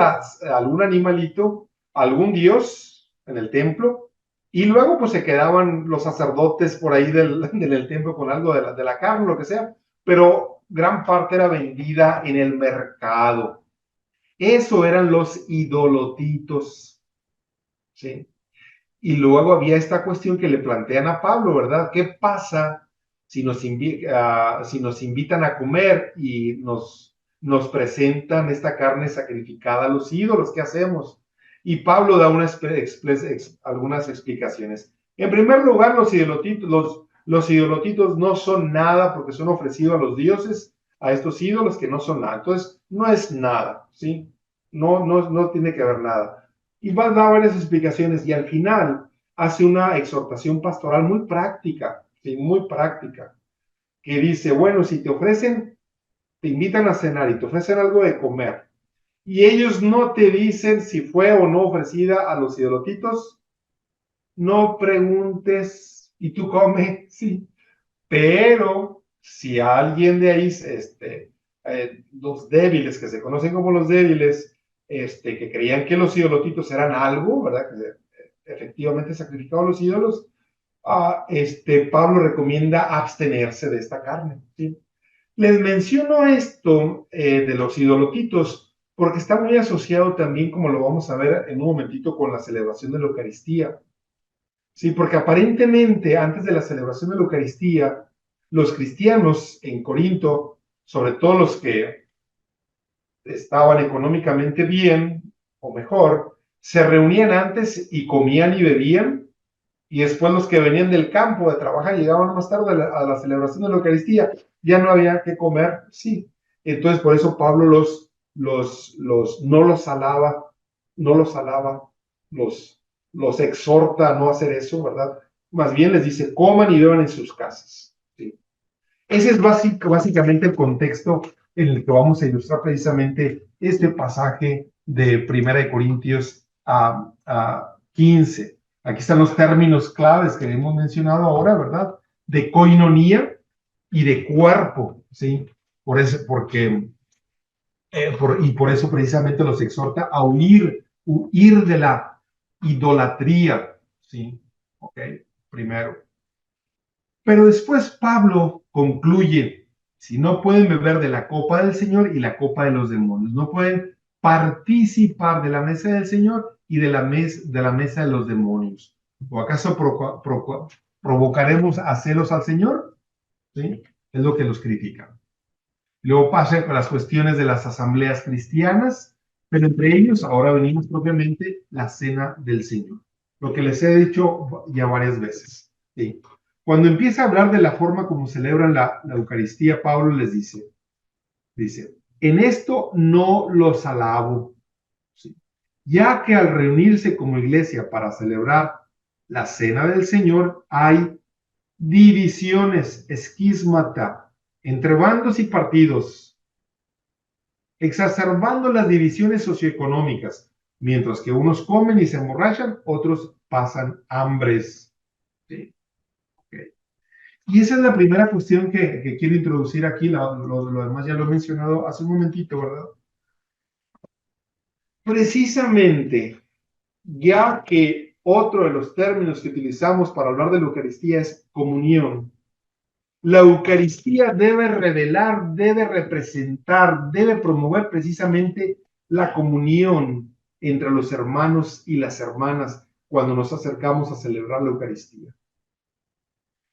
algún animalito, algún dios en el templo, y luego pues se quedaban los sacerdotes por ahí del templo con algo de la carne, lo que sea, pero gran parte era vendida en el mercado. Eso eran los idolotitos, ¿sí? Y luego había esta cuestión que le plantean a Pablo, ¿verdad? ¿Qué pasa si nos invitan a comer y nos presentan esta carne sacrificada a los ídolos? ¿Qué hacemos? Y Pablo da algunas explicaciones. En primer lugar, los idolotitos no son nada porque son ofrecidos a los dioses, a estos ídolos que no son nada. Entonces, no es nada, ¿sí? No tiene que ver nada. Y va a dar varias explicaciones y al final hace una exhortación pastoral muy práctica, ¿sí? Muy práctica, que dice, bueno, si te invitan a cenar y te ofrecen algo de comer, y ellos no te dicen si fue o no ofrecida a los idolotitos, no preguntes y tú come, sí. Pero si alguien de ahí, los débiles, que se conocen como los débiles, que creían que los idolotitos eran algo, ¿verdad? Que efectivamente sacrificaban los ídolos, Pablo recomienda abstenerse de esta carne, ¿sí? Les menciono esto de los idolotitos porque está muy asociado también, como lo vamos a ver en un momentito, con la celebración de la Eucaristía. Sí, porque aparentemente antes de la celebración de la Eucaristía, los cristianos en Corinto, sobre todo los que estaban económicamente bien o mejor, se reunían antes y comían y bebían, y después los que venían del campo de trabajar llegaban más tarde a la celebración de la Eucaristía, ya no había que comer, sí. Entonces por eso Pablo no los alaba, los exhorta a no hacer eso, ¿verdad? Más bien les dice, coman y beban en sus casas, ¿sí? Ese es básicamente el contexto en el que vamos a ilustrar precisamente este pasaje de 1 Corintios 15. Aquí están los términos claves que hemos mencionado ahora, ¿verdad? De koinonía y de cuerpo, ¿sí? Por eso precisamente los exhorta a huir de la idolatría, ¿sí? Ok, primero. Pero después Pablo concluye, si no pueden beber de la copa del Señor y la copa de los demonios, no pueden participar de la mesa del Señor y de la mesa de los demonios. ¿O acaso provocaremos a celos al Señor? ¿Sí? Es lo que los critican. Luego pasa con las cuestiones de las asambleas cristianas, pero entre ellos ahora venimos propiamente la cena del Señor, lo que les he dicho ya varias veces, ¿sí? Cuando empieza a hablar de la forma como celebran la Eucaristía, Pablo les dice, en esto no los alabo, ¿sí? Ya que al reunirse como iglesia para celebrar la cena del Señor hay divisiones, esquísmata, entre bandos y partidos, exacerbando las divisiones socioeconómicas, mientras que unos comen y se emborrachan, otros pasan hambres. ¿Sí? Okay. Y esa es la primera cuestión que quiero introducir aquí. Lo demás ya lo he mencionado hace un momentito, ¿verdad? Precisamente, ya que otro de los términos que utilizamos para hablar de la Eucaristía es comunión. La Eucaristía debe revelar, debe representar, debe promover precisamente la comunión entre los hermanos y las hermanas cuando nos acercamos a celebrar la Eucaristía.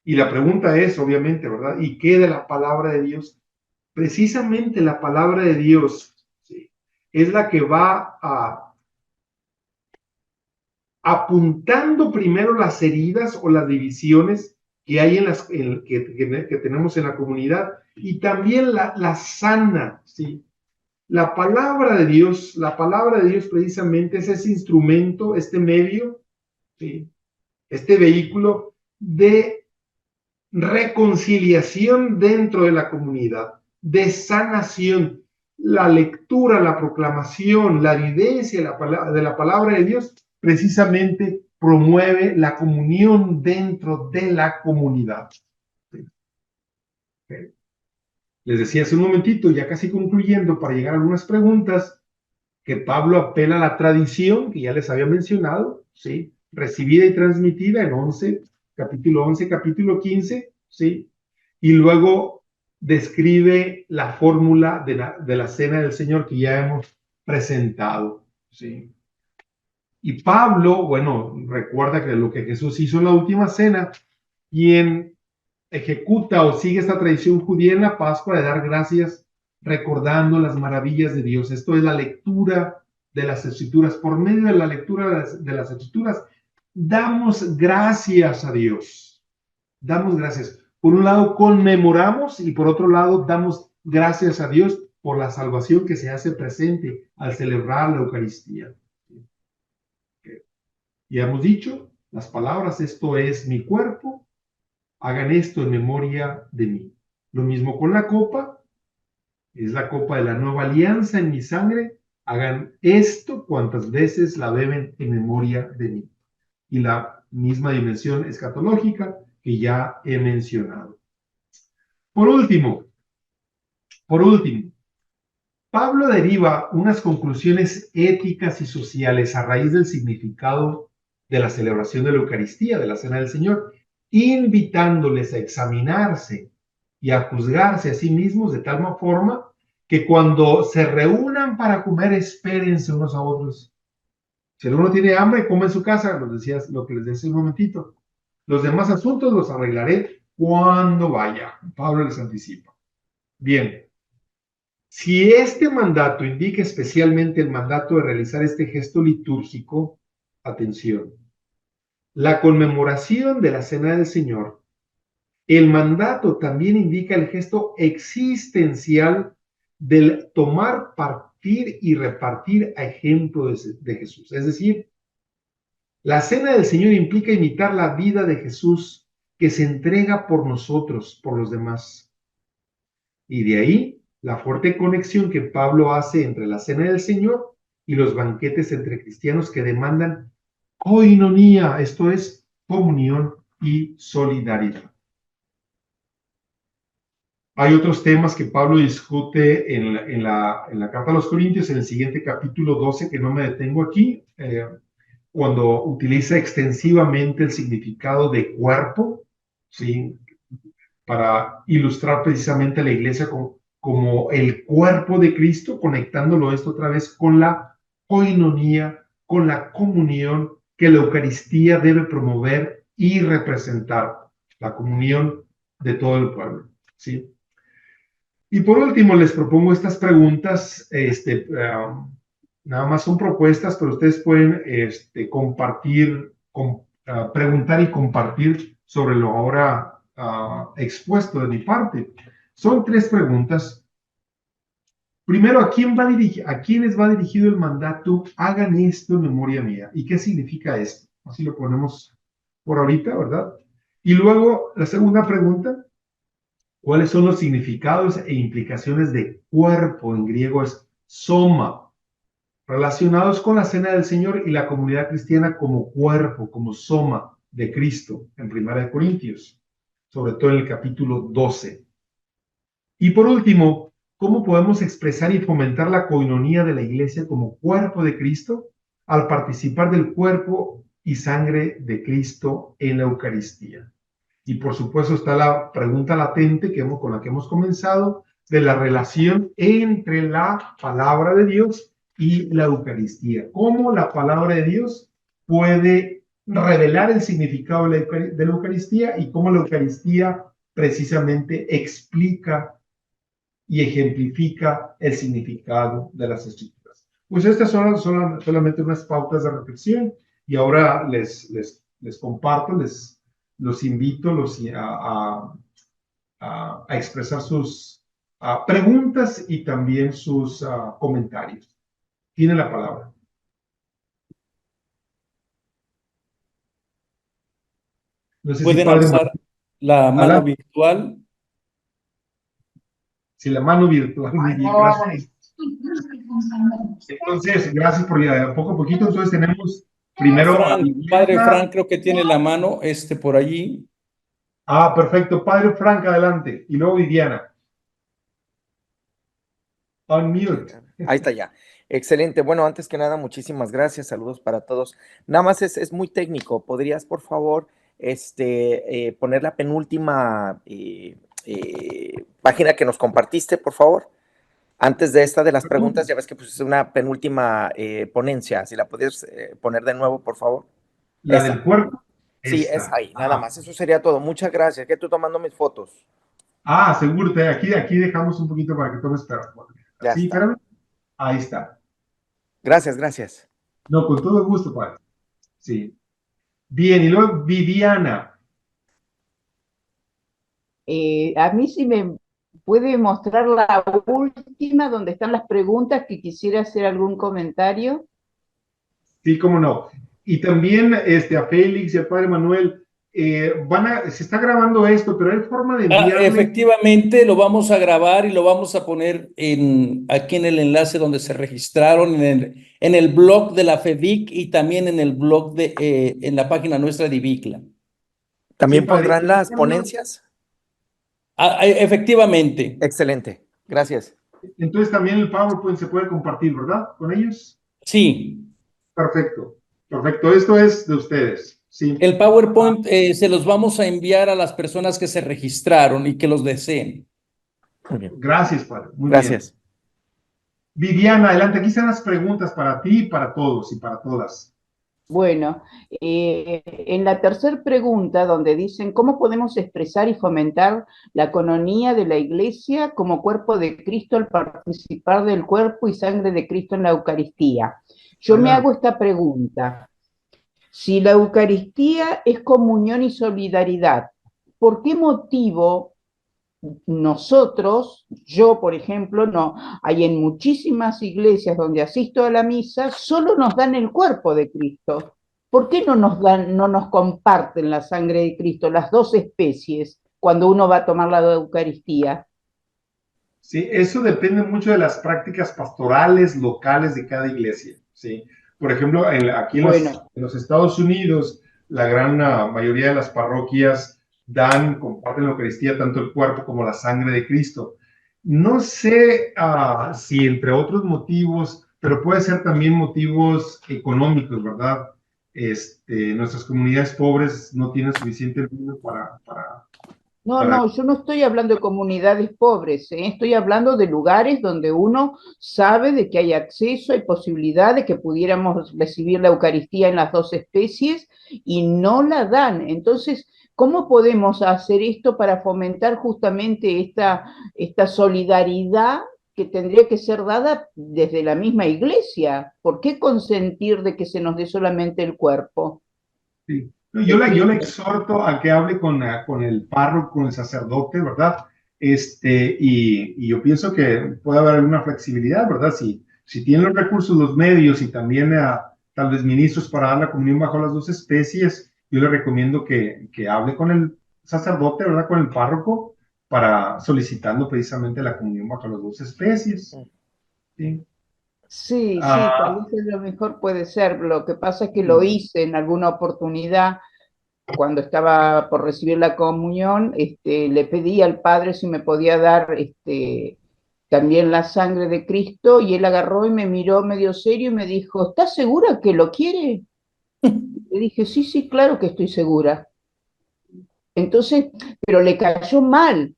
Y la pregunta es, obviamente, ¿verdad? ¿Y qué de la palabra de Dios? Precisamente la palabra de Dios, ¿sí?, es la que va apuntando primero las heridas o las divisiones que hay que tenemos en la comunidad, y también la sana, ¿sí? La palabra de Dios precisamente es ese instrumento, este medio, ¿sí?, este vehículo de reconciliación dentro de la comunidad, de sanación. La lectura, la proclamación, la vivencia de la palabra de Dios precisamente promueve la comunión dentro de la comunidad. Okay. Les decía hace un momentito, ya casi concluyendo, para llegar a algunas preguntas, que Pablo apela a la tradición que ya les había mencionado, ¿sí?, recibida y transmitida en capítulo 11, capítulo 15, ¿sí? Y luego describe la fórmula de la cena del Señor que ya hemos presentado, ¿sí? Y Pablo, bueno, recuerda que lo que Jesús hizo en la última cena, quien ejecuta o sigue esta tradición judía en la Pascua de dar gracias recordando las maravillas de Dios. Esto es la lectura de las Escrituras. Por medio de la lectura de las Escrituras, damos gracias a Dios. Damos gracias. Por un lado, conmemoramos, y por otro lado, damos gracias a Dios por la salvación que se hace presente al celebrar la Eucaristía. Ya hemos dicho las palabras: esto es mi cuerpo, hagan esto en memoria de mí. Lo mismo con la copa, es la copa de la nueva alianza en mi sangre, hagan esto cuantas veces la beben en memoria de mí. Y la misma dimensión escatológica que ya he mencionado. Por último, Pablo deriva unas conclusiones éticas y sociales a raíz del significado de la celebración de la Eucaristía, de la Cena del Señor, invitándoles a examinarse y a juzgarse a sí mismos de tal forma que cuando se reúnan para comer, espérense unos a otros. Si alguno tiene hambre, come en su casa, lo que les decía un momentito. Los demás asuntos los arreglaré cuando vaya. Pablo les anticipa. Bien. Si este mandato indica especialmente el mandato de realizar este gesto litúrgico, atención, la conmemoración de la Cena del Señor, el mandato también indica el gesto existencial del tomar, partir y repartir a ejemplo de Jesús. Es decir, la Cena del Señor implica imitar la vida de Jesús, que se entrega por nosotros, por los demás. Y de ahí la fuerte conexión que Pablo hace entre la Cena del Señor y los banquetes entre cristianos que demandan koinonía, esto es, comunión y solidaridad. Hay otros temas que Pablo discute en la carta a los Corintios, en el siguiente capítulo 12, que no me detengo aquí, cuando utiliza extensivamente el significado de cuerpo, ¿sí?, para ilustrar precisamente a la iglesia como el cuerpo de Cristo, conectándolo esto otra vez con la koinonía, con la comunión que la Eucaristía debe promover y representar, la comunión de todo el pueblo, ¿sí? Y por último, les propongo estas preguntas, nada más son propuestas, pero ustedes pueden compartir, preguntar y compartir sobre lo ahora expuesto de mi parte. Son 3 preguntas. Primero, ¿a quiénes va dirigido el mandato? Hagan esto en memoria mía. ¿Y qué significa esto? Así lo ponemos por ahorita, ¿verdad? Y luego, la segunda pregunta: ¿cuáles son los significados e implicaciones de cuerpo? En griego es soma, relacionados con la Cena del Señor y la comunidad cristiana como cuerpo, como soma de Cristo, en 1 Corintios. sobre todo en el capítulo 12. Y por último, ¿cómo podemos expresar y fomentar la coinonía de la iglesia como cuerpo de Cristo al participar del cuerpo y sangre de Cristo en la Eucaristía? Y por supuesto está la pregunta latente con la que hemos comenzado, de la relación entre la palabra de Dios y la Eucaristía. ¿Cómo la palabra de Dios puede revelar el significado de la Eucaristía y cómo la Eucaristía precisamente explica y ejemplifica el significado de las Escrituras? Pues estas son solamente unas pautas de reflexión y ahora les comparto, los invito a expresar sus preguntas y también sus comentarios. Tiene la palabra. No sé si Pueden padre, alzar la mano Alan, virtual. si la mano virtual, muy bien, gracias. Entonces, gracias por poco a poquito. Entonces tenemos primero a Padre Viviana. Frank, creo que tiene la mano por allí. Perfecto. Padre Frank, adelante. Y luego Viviana. Unmute. Ahí está ya. Excelente. Bueno, antes que nada, muchísimas gracias. Saludos para todos. Nada más es muy técnico. ¿Podrías, por favor, poner la penúltima página que nos compartiste, por favor? Antes de esta de las preguntas, ya ves que es una penúltima ponencia. Si la puedes poner de nuevo, por favor. La Esa. del cuerpo. Sí, Esta. es ahí, nada más. Eso sería todo. Muchas gracias. Que tú tomando mis fotos. Seguro. Aquí dejamos un poquito para que tomes perro. Ya Sí, está. espérame. Ahí está. Gracias, gracias. No, con todo gusto, padre. Sí. Bien, y luego Viviana. A mí sí me puede mostrar la última donde están las preguntas, que quisiera hacer algún comentario. Sí, cómo no. Y también a Félix y al padre Manuel, se está grabando esto, pero hay forma de enviarle. Efectivamente, lo vamos a grabar y lo vamos a poner aquí en el enlace donde se registraron, en el blog de la FEDIC y también en el blog en la página nuestra de Ibicla. ¿También Sí, padre. pondrán las ponencias? Efectivamente. Excelente. Gracias. Entonces también el PowerPoint se puede compartir, ¿verdad? ¿Con ellos? Sí. Perfecto. Perfecto. Esto es de ustedes. Sí. El PowerPoint se los vamos a enviar a las personas que se registraron y que los deseen. Muy bien. Gracias, padre. Muy Gracias. bien. Viviana, adelante. Aquí están las preguntas para ti, para todos y para todas. Bueno, en la tercera pregunta, donde dicen cómo podemos expresar y fomentar la coinonía de la Iglesia como cuerpo de Cristo al participar del cuerpo y sangre de Cristo en la Eucaristía. Yo me hago esta pregunta. Si la Eucaristía es comunión y solidaridad, ¿por qué motivo nosotros, yo por ejemplo, no, hay en muchísimas iglesias donde asisto a la misa, solo nos dan el cuerpo de Cristo? ¿Por qué no nos comparten la sangre de Cristo, las dos especies, cuando uno va a tomar la Eucaristía? Sí, eso depende mucho de las prácticas pastorales locales de cada iglesia. Sí. Por ejemplo, aquí en los Estados Unidos, la gran mayoría de las parroquias comparten la Eucaristía, tanto el cuerpo como la sangre de Cristo. No sé si entre otros motivos, pero puede ser también motivos económicos, ¿verdad? Nuestras comunidades pobres no tienen suficiente dinero para No, yo no estoy hablando de comunidades pobres, estoy hablando de lugares donde uno sabe de que hay acceso, hay posibilidad de que pudiéramos recibir la Eucaristía en las dos especies y no la dan. Entonces, ¿cómo podemos hacer esto para fomentar justamente esta solidaridad que tendría que ser dada desde la misma iglesia? ¿Por qué consentir de que se nos dé solamente el cuerpo? Sí. Yo le exhorto a que hable con el párroco, con el sacerdote, ¿verdad? Y yo pienso que puede haber alguna flexibilidad, ¿verdad? Si tienen los recursos, los medios y también tal vez ministros para dar la comunión bajo las dos especies, yo le recomiendo que hable con el sacerdote, ¿verdad? Con el párroco, solicitando precisamente la comunión bajo las dos especies. ¿Sí? Sí, tal vez lo mejor puede ser. Lo que pasa es que lo hice en alguna oportunidad cuando estaba por recibir la comunión, le pedí al Padre si me podía dar también la sangre de Cristo, y él agarró y me miró medio serio y me dijo, ¿estás segura que lo quiere? Le dije, sí, sí, claro que estoy segura. Entonces, pero le cayó mal.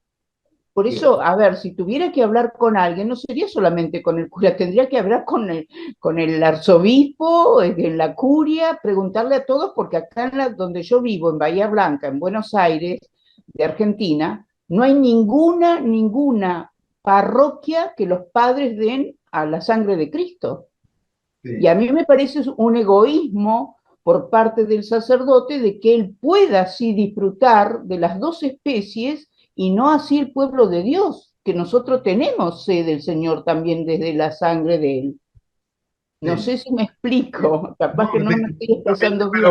Por eso, a ver, si tuviera que hablar con alguien, no sería solamente con el cura, tendría que hablar con el arzobispo, en la curia, preguntarle a todos, porque acá donde yo vivo, en Bahía Blanca, en Buenos Aires, de Argentina, no hay ninguna parroquia que los padres den a la sangre de Cristo. Y a Sí. mí me parece un egoísmo por parte del sacerdote de que él pueda así disfrutar de las dos especies y no así el pueblo de Dios, que nosotros tenemos sed del Señor también desde la sangre de él. No Sí. sé si me explico, capaz No, que no me estoy definitivamente, expresando bien.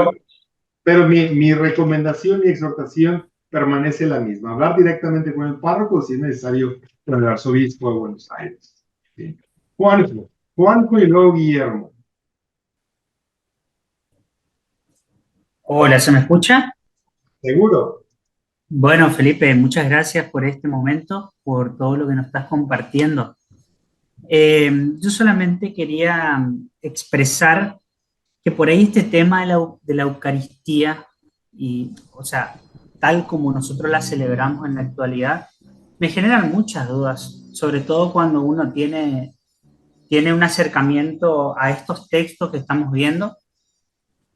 pero mi recomendación, mi exhortación permanece la misma. Hablar directamente con el párroco si es necesario con el arzobispo de Buenos Aires. ¿Sí? Juanjo y luego Guillermo. Hola, ¿se me escucha? ¿Seguro? Bueno, Felipe, muchas gracias por este momento, por todo lo que nos estás compartiendo. Yo solamente quería expresar que por ahí este tema de la Eucaristía, y, o sea, tal como nosotros la celebramos en la actualidad, me generan muchas dudas, sobre todo cuando uno tiene un acercamiento a estos textos que estamos viendo.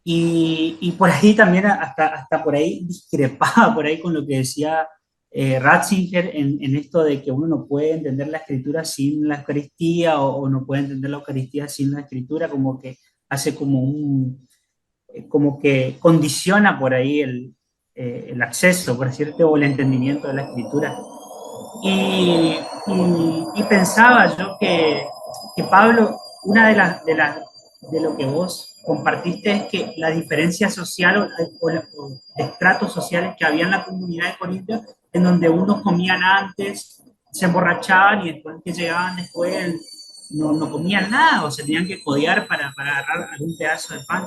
Y por ahí también, hasta por ahí discrepaba por ahí con lo que decía Ratzinger en esto de que uno no puede entender la escritura sin la Eucaristía o no puede entender la Eucaristía sin la escritura, como que hace como que condiciona por ahí el acceso, por decirte, o el entendimiento de la escritura. Y pensaba yo que Pablo, una de lo que vos compartiste es que la diferencia social o de estratos sociales que había en la comunidad de Corintios, en donde unos comían antes, se emborrachaban y después que llegaban después no comían nada o se tenían que codear para agarrar algún pedazo de pan.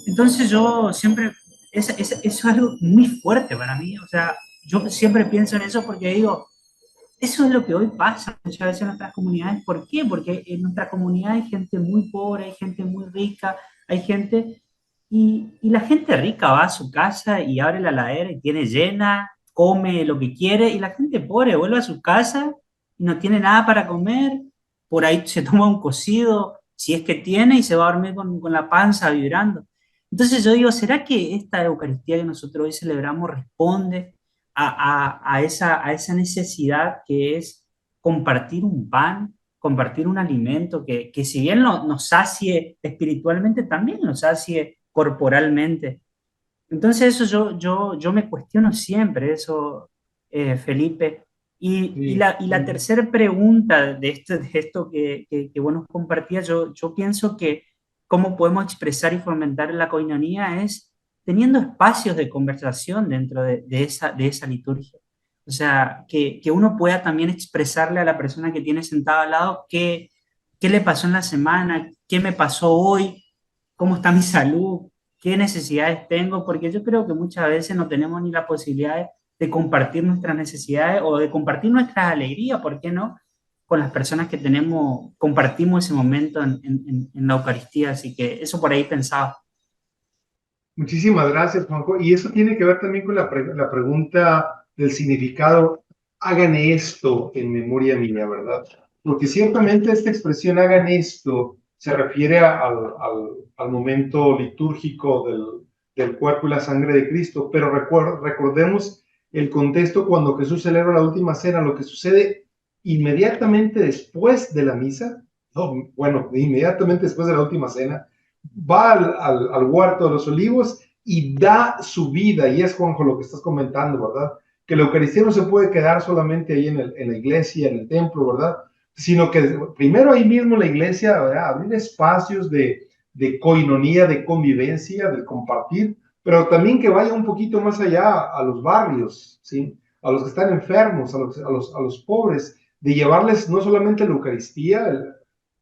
Entonces yo siempre, eso es algo muy fuerte para mí, o sea, yo siempre pienso en eso porque digo, eso es lo que hoy pasa muchas veces en nuestras comunidades. ¿Por qué? Porque en nuestra comunidad hay gente muy pobre, hay gente muy rica, hay gente... Y la gente rica va a su casa y abre la heladera y tiene llena, come lo que quiere, y la gente pobre vuelve a su casa y no tiene nada para comer, por ahí se toma un cocido, si es que tiene, y se va a dormir con la panza vibrando. Entonces yo digo, ¿será que esta Eucaristía que nosotros hoy celebramos responde a esa necesidad que es compartir un pan, compartir un alimento que si bien nos sacie espiritualmente, también nos sacie corporalmente? Entonces eso yo me cuestiono siempre, eso, Felipe. Sí. Y la tercera pregunta de esto que vos nos compartías, yo pienso que cómo podemos expresar y fomentar la coinonía es teniendo espacios de conversación dentro de esa liturgia. O sea, que uno pueda también expresarle a la persona que tiene sentada al lado qué le pasó en la semana, qué me pasó hoy, cómo está mi salud, qué necesidades tengo, porque yo creo que muchas veces no tenemos ni la posibilidad de compartir nuestras necesidades o de compartir nuestras alegrías, ¿por qué no? Con las personas que tenemos, compartimos ese momento en la Eucaristía, así que eso por ahí pensaba. Muchísimas gracias, Juanjo. Y eso tiene que ver también con la pregunta del significado. Hagan esto en memoria mía, ¿verdad? Porque ciertamente esta expresión hagan esto se refiere al momento litúrgico del cuerpo y la sangre de Cristo, pero recordemos el contexto cuando Jesús celebra la última cena, lo que sucede inmediatamente después de la misa, no, bueno, inmediatamente después de la última cena, va al huerto de los olivos y da su vida, y es, Juanjo, lo que estás comentando, ¿verdad? Que la Eucaristía no se puede quedar solamente ahí en la iglesia, en el templo, ¿verdad? Sino que primero ahí mismo en la iglesia, ¿verdad? Abrir espacios de coinonía, de convivencia, de compartir, pero también que vaya un poquito más allá a los barrios, ¿sí? A los que están enfermos, a los pobres, de llevarles no solamente la Eucaristía,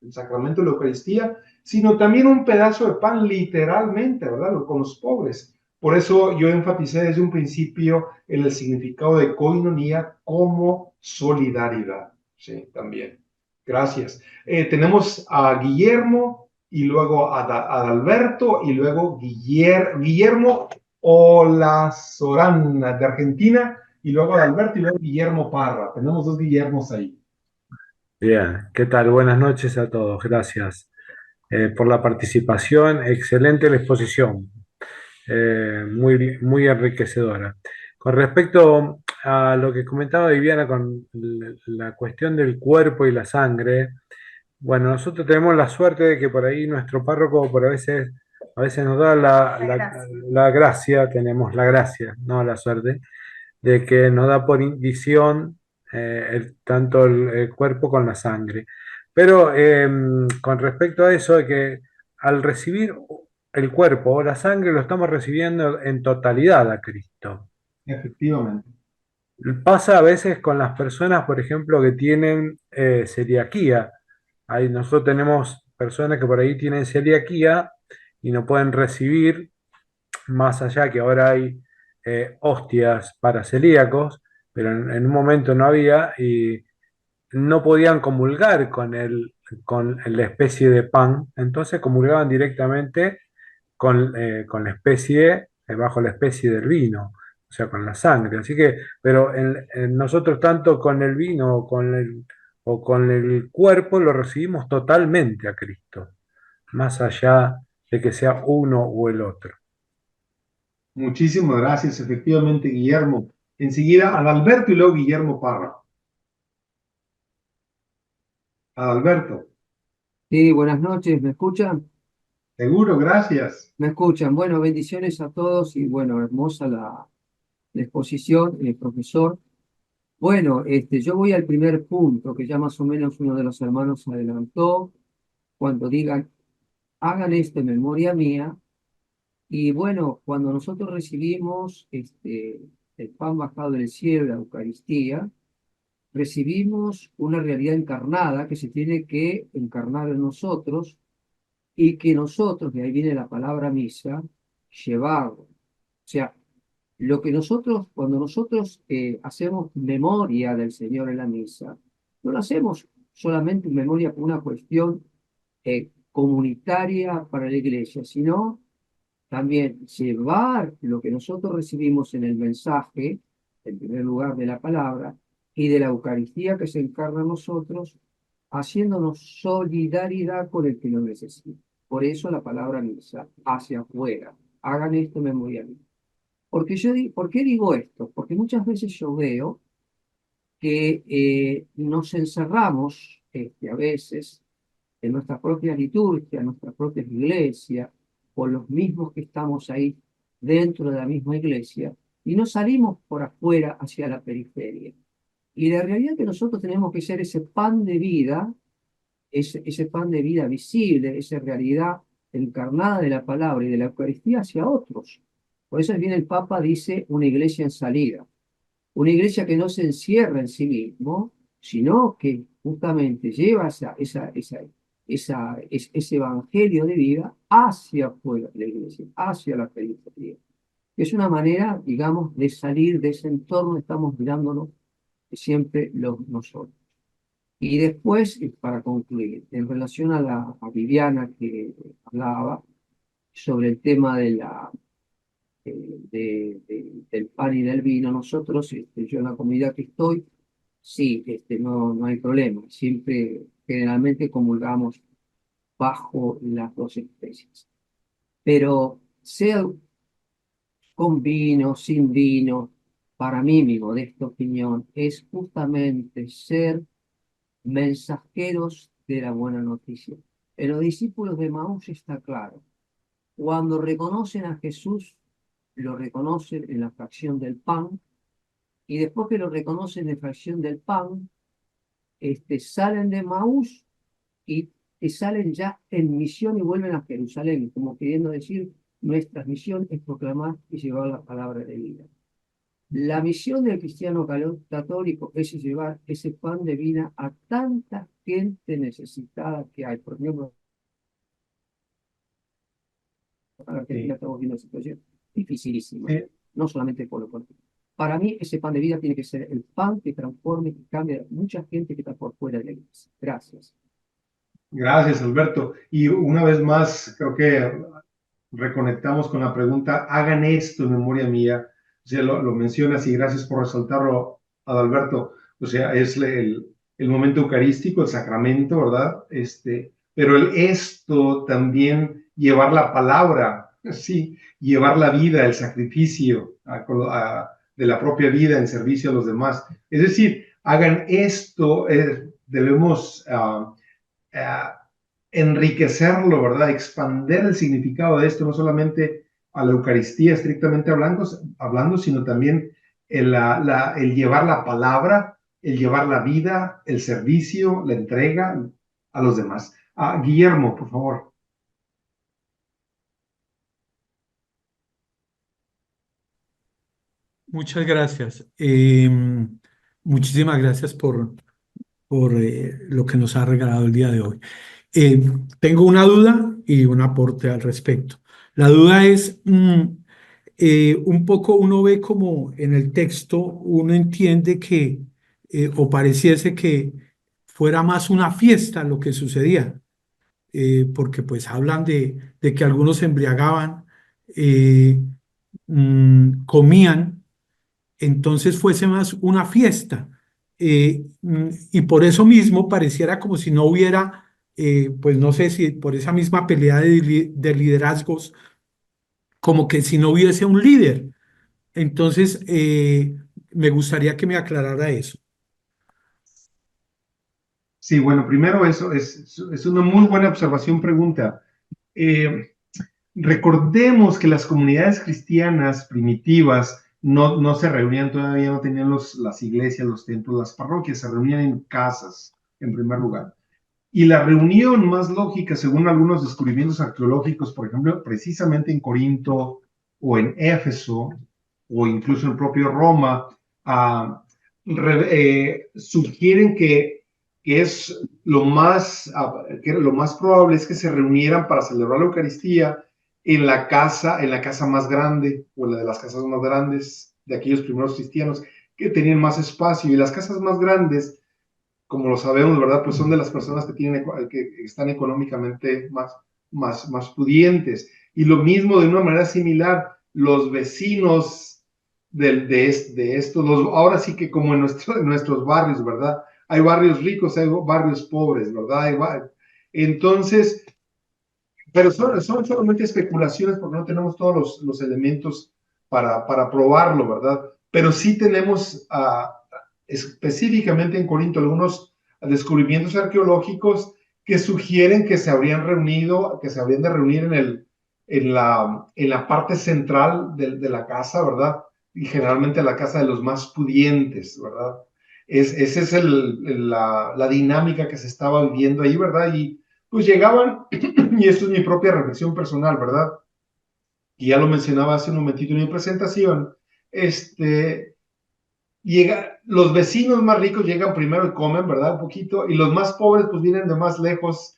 el sacramento de la Eucaristía, sino también un pedazo de pan, literalmente, ¿verdad? Con los pobres, Por eso yo enfaticé desde un principio en el significado de koinonía como solidaridad. Sí, también. Gracias. Tenemos a Guillermo y luego a Adalberto y luego Guillermo Olazorán de Argentina y luego Adalberto y luego Guillermo Parra. Tenemos dos Guillermos ahí. Bien, ¿qué tal? Buenas noches a todos. Gracias por la participación. Excelente la exposición, muy enriquecedora. Con respecto a lo que comentaba Viviana con la cuestión del cuerpo y la sangre, bueno, nosotros tenemos la suerte de que por ahí nuestro párroco a veces nos da la gracia, tenemos la gracia, no la suerte, de que nos da por visión tanto el cuerpo con la sangre. Pero con respecto a eso, de que al recibir el cuerpo o la sangre lo estamos recibiendo en totalidad a Cristo. Efectivamente. Pasa a veces con las personas, por ejemplo, que tienen celiaquía. Nosotros tenemos personas que por ahí tienen celiaquía y no pueden recibir, más allá que ahora hay hostias para celíacos, pero en un momento no había y no podían comulgar con la especie de pan, entonces comulgaban directamente con la especie, bajo la especie del vino, o sea, con la sangre. Así que, pero en nosotros tanto con el vino o con el cuerpo lo recibimos totalmente a Cristo, más allá de que sea uno o el otro. Muchísimas gracias, efectivamente, Guillermo. Enseguida, Adalberto y luego Guillermo Parra. Adalberto, Sí, buenas noches, ¿me escuchan? seguro, gracias. Me escuchan. Bueno, bendiciones a todos y bueno, hermosa la exposición, profesor. Bueno, yo voy al primer punto que ya más o menos uno de los hermanos adelantó, cuando digan, hagan esto en memoria mía. Y bueno, cuando nosotros recibimos el pan bajado del cielo, la Eucaristía, recibimos una realidad encarnada que se tiene que encarnar en nosotros y que nosotros, de ahí viene la palabra misa, llevarlo. O sea, lo que nosotros, cuando nosotros hacemos memoria del Señor en la misa, no lo hacemos solamente en memoria por una cuestión comunitaria para la iglesia, sino también llevar lo que nosotros recibimos en el mensaje, en primer lugar de la palabra, y de la Eucaristía que se encarna en nosotros, haciéndonos solidaridad con el que lo necesita. Por eso la palabra misa, hacia afuera. Hagan esto en memoria mía. ¿Por qué digo esto? Porque muchas veces yo veo que nos encerramos a veces en nuestra propia liturgia, en nuestra propia iglesia, con los mismos que estamos ahí dentro de la misma iglesia, y no salimos por afuera hacia la periferia. Y la realidad es que nosotros tenemos que ser ese pan de vida, ese pan de vida visible, esa realidad encarnada de la palabra y de la Eucaristía hacia otros. Por eso viene el Papa, dice, una iglesia en salida. Una iglesia que no se encierra en sí mismo, sino que justamente lleva ese evangelio de vida hacia afuera de la iglesia, hacia la periferia. Es una manera, digamos, de salir de ese entorno, estamos mirándonos siempre nosotros. Y después, para concluir, en relación a Viviana que hablaba sobre el tema del pan y del vino, nosotros, yo en la comunidad que estoy, sí, no hay problema, siempre generalmente comulgamos bajo las dos especies. Pero sea con vino, sin vino, para mí, mi modesta opinión, es justamente ser mensajeros de la buena noticia. En los discípulos de Maús está claro. Cuando reconocen a Jesús, lo reconocen en la fracción del pan, y después que lo reconocen en la fracción del pan, salen de Maús y salen ya en misión y vuelven a Jerusalén, como queriendo decir, nuestra misión es proclamar y llevar la palabra de vida. La misión del cristiano católico es llevar ese pan de vida a tanta gente necesitada que hay. Por ejemplo, en Argentina estamos viendo la situación. dificilísima, Sí. no solamente por lo corto. Para mí, ese pan de vida tiene que ser el pan que transforme y cambie a mucha gente que está por fuera de la iglesia. Gracias. Gracias, Alberto. Y una vez más, creo que reconectamos con la pregunta, hagan esto en memoria mía. O sea, lo mencionas y gracias por resaltarlo, Adalberto. O sea, es el momento eucarístico, el sacramento, ¿verdad? Pero el esto también, llevar la palabra, sí, llevar la vida, el sacrificio de la propia vida en servicio a los demás. Es decir, hagan esto, debemos enriquecerlo, ¿verdad? Expander el significado de esto, no solamente a la Eucaristía estrictamente hablando, sino también el llevar la palabra, el llevar la vida, el servicio, la entrega a los demás. Guillermo, por favor. Muchas gracias. Muchísimas gracias por lo que nos ha regalado el día de hoy. Eh, Tengo una duda y un aporte al respecto. La duda es, un poco uno ve como en el texto, uno entiende que, o pareciese que fuera más una fiesta lo que sucedía, porque pues hablan de que algunos se embriagaban, eh, comían, entonces fuese más una fiesta. Y por eso mismo pareciera como si no hubiera, pues no sé si por esa misma pelea de liderazgos, como que si no hubiese un líder. Entonces, me gustaría que me aclarara eso. Sí, bueno, primero eso es una muy buena observación, pregunta. Recordemos que las comunidades cristianas primitivas no se reunían, todavía no tenían las iglesias, los templos, las parroquias, se reunían en casas, en primer lugar. Y la reunión más lógica, según algunos descubrimientos arqueológicos, por ejemplo, precisamente en Corinto o en Éfeso o incluso en propio Roma, sugieren que es que lo más probable es que se reunieran para celebrar la Eucaristía en la casa más grande o en la de las casas más grandes de aquellos primeros cristianos que tenían más espacio. Y las casas más grandes, como lo sabemos, ¿verdad? Pues son de las personas que están económicamente más pudientes. Y lo mismo, de una manera similar, los vecinos de estos, ahora sí que como en nuestros barrios, ¿verdad? Hay barrios ricos, hay barrios pobres, ¿verdad? Entonces, pero son solamente especulaciones porque no tenemos todos los elementos para probarlo, ¿verdad? Pero sí tenemos específicamente en Corinto algunos descubrimientos arqueológicos que sugieren que se habrían de reunir en la parte central de la casa, ¿verdad? Y generalmente la casa de los más pudientes, ¿verdad? Esa es la dinámica que se estaba viviendo ahí, ¿verdad? Y pues llegaban, y esto es mi propia reflexión personal, ¿verdad? Y ya lo mencionaba hace un momentito en mi presentación, los vecinos más ricos llegan primero y comen, ¿verdad? Un poquito, y los más pobres pues vienen de más lejos,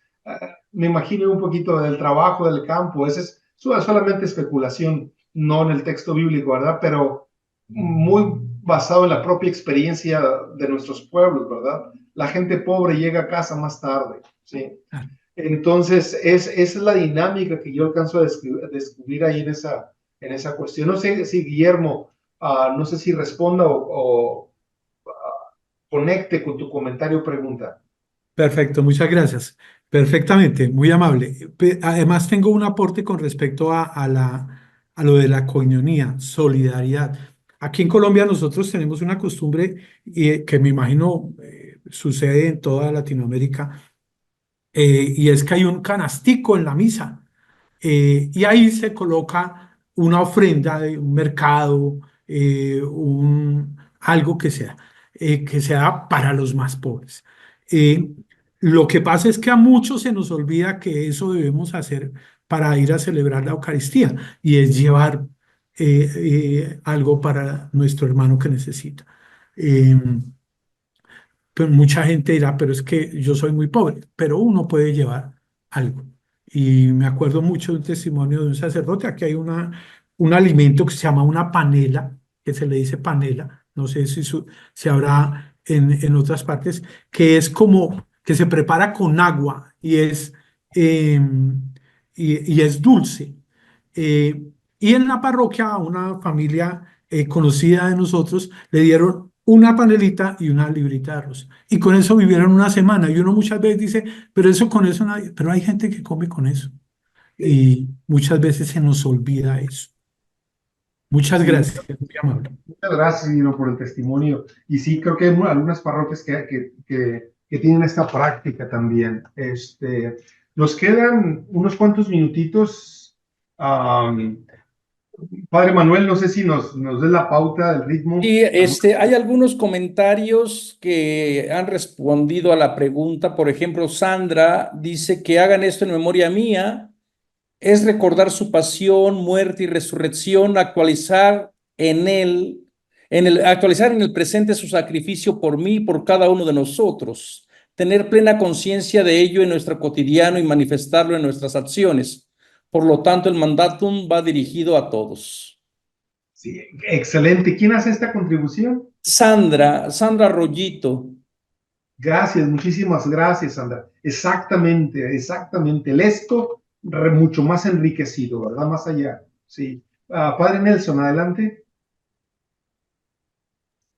me imagino un poquito del trabajo, del campo, esa es solamente especulación, no en el texto bíblico, ¿verdad? Pero muy basado en la propia experiencia de nuestros pueblos, ¿verdad? La gente pobre llega a casa más tarde, ¿sí? Entonces, esa es la dinámica que yo alcanzo a descubrir ahí en esa cuestión. No sé si Guillermo, no sé si responda o conecte con tu comentario o pregunta. Perfecto, muchas gracias. Perfectamente, muy amable. Además, tengo un aporte con respecto a lo de la coinonía, solidaridad. Aquí en Colombia nosotros tenemos una costumbre que me imagino sucede en toda Latinoamérica, y es que hay un canastico en la misa, y ahí se coloca una ofrenda de un mercado, algo que sea para los más pobres. Eh, lo que pasa es que a muchos se nos olvida que eso debemos hacer para ir a celebrar la Eucaristía, y es llevar algo para nuestro hermano que necesita. Eh, pero mucha gente dirá, pero es que yo soy muy pobre, pero uno puede llevar algo. Y me acuerdo mucho de un testimonio de un sacerdote. Aquí hay un alimento que se llama una panela, que se le dice panela, no sé si habrá en otras partes, que es como que se prepara con agua y es dulce. Eh, y en la parroquia, a una familia conocida de nosotros, le dieron una panelita y una librita de arroz. Y con eso vivieron una semana. Y uno muchas veces dice, pero eso con eso nadie, pero hay gente que come con eso. Y muchas veces se nos olvida eso. Muchas Sí, gracias, muy amable. muchas gracias, Nino, por el testimonio. Y sí, creo que hay algunas parroquias que tienen esta práctica también. Nos quedan unos cuantos minutitos. Padre Manuel, no sé si nos des la pauta del ritmo. Y hay algunos comentarios que han respondido a la pregunta. Por ejemplo, Sandra dice que hagan esto en memoria mía. Es recordar su pasión, muerte y resurrección, actualizar actualizar en el presente su sacrificio por mí y por cada uno de nosotros, tener plena conciencia de ello en nuestro cotidiano y manifestarlo en nuestras acciones. Por lo tanto, el mandatum va dirigido a todos. Sí, excelente. ¿Quién hace esta contribución? Sandra Rollito. Gracias, muchísimas gracias, Sandra. Exactamente, exactamente. El esto mucho más enriquecido, ¿verdad? Más allá. Sí. Padre Nelson, adelante.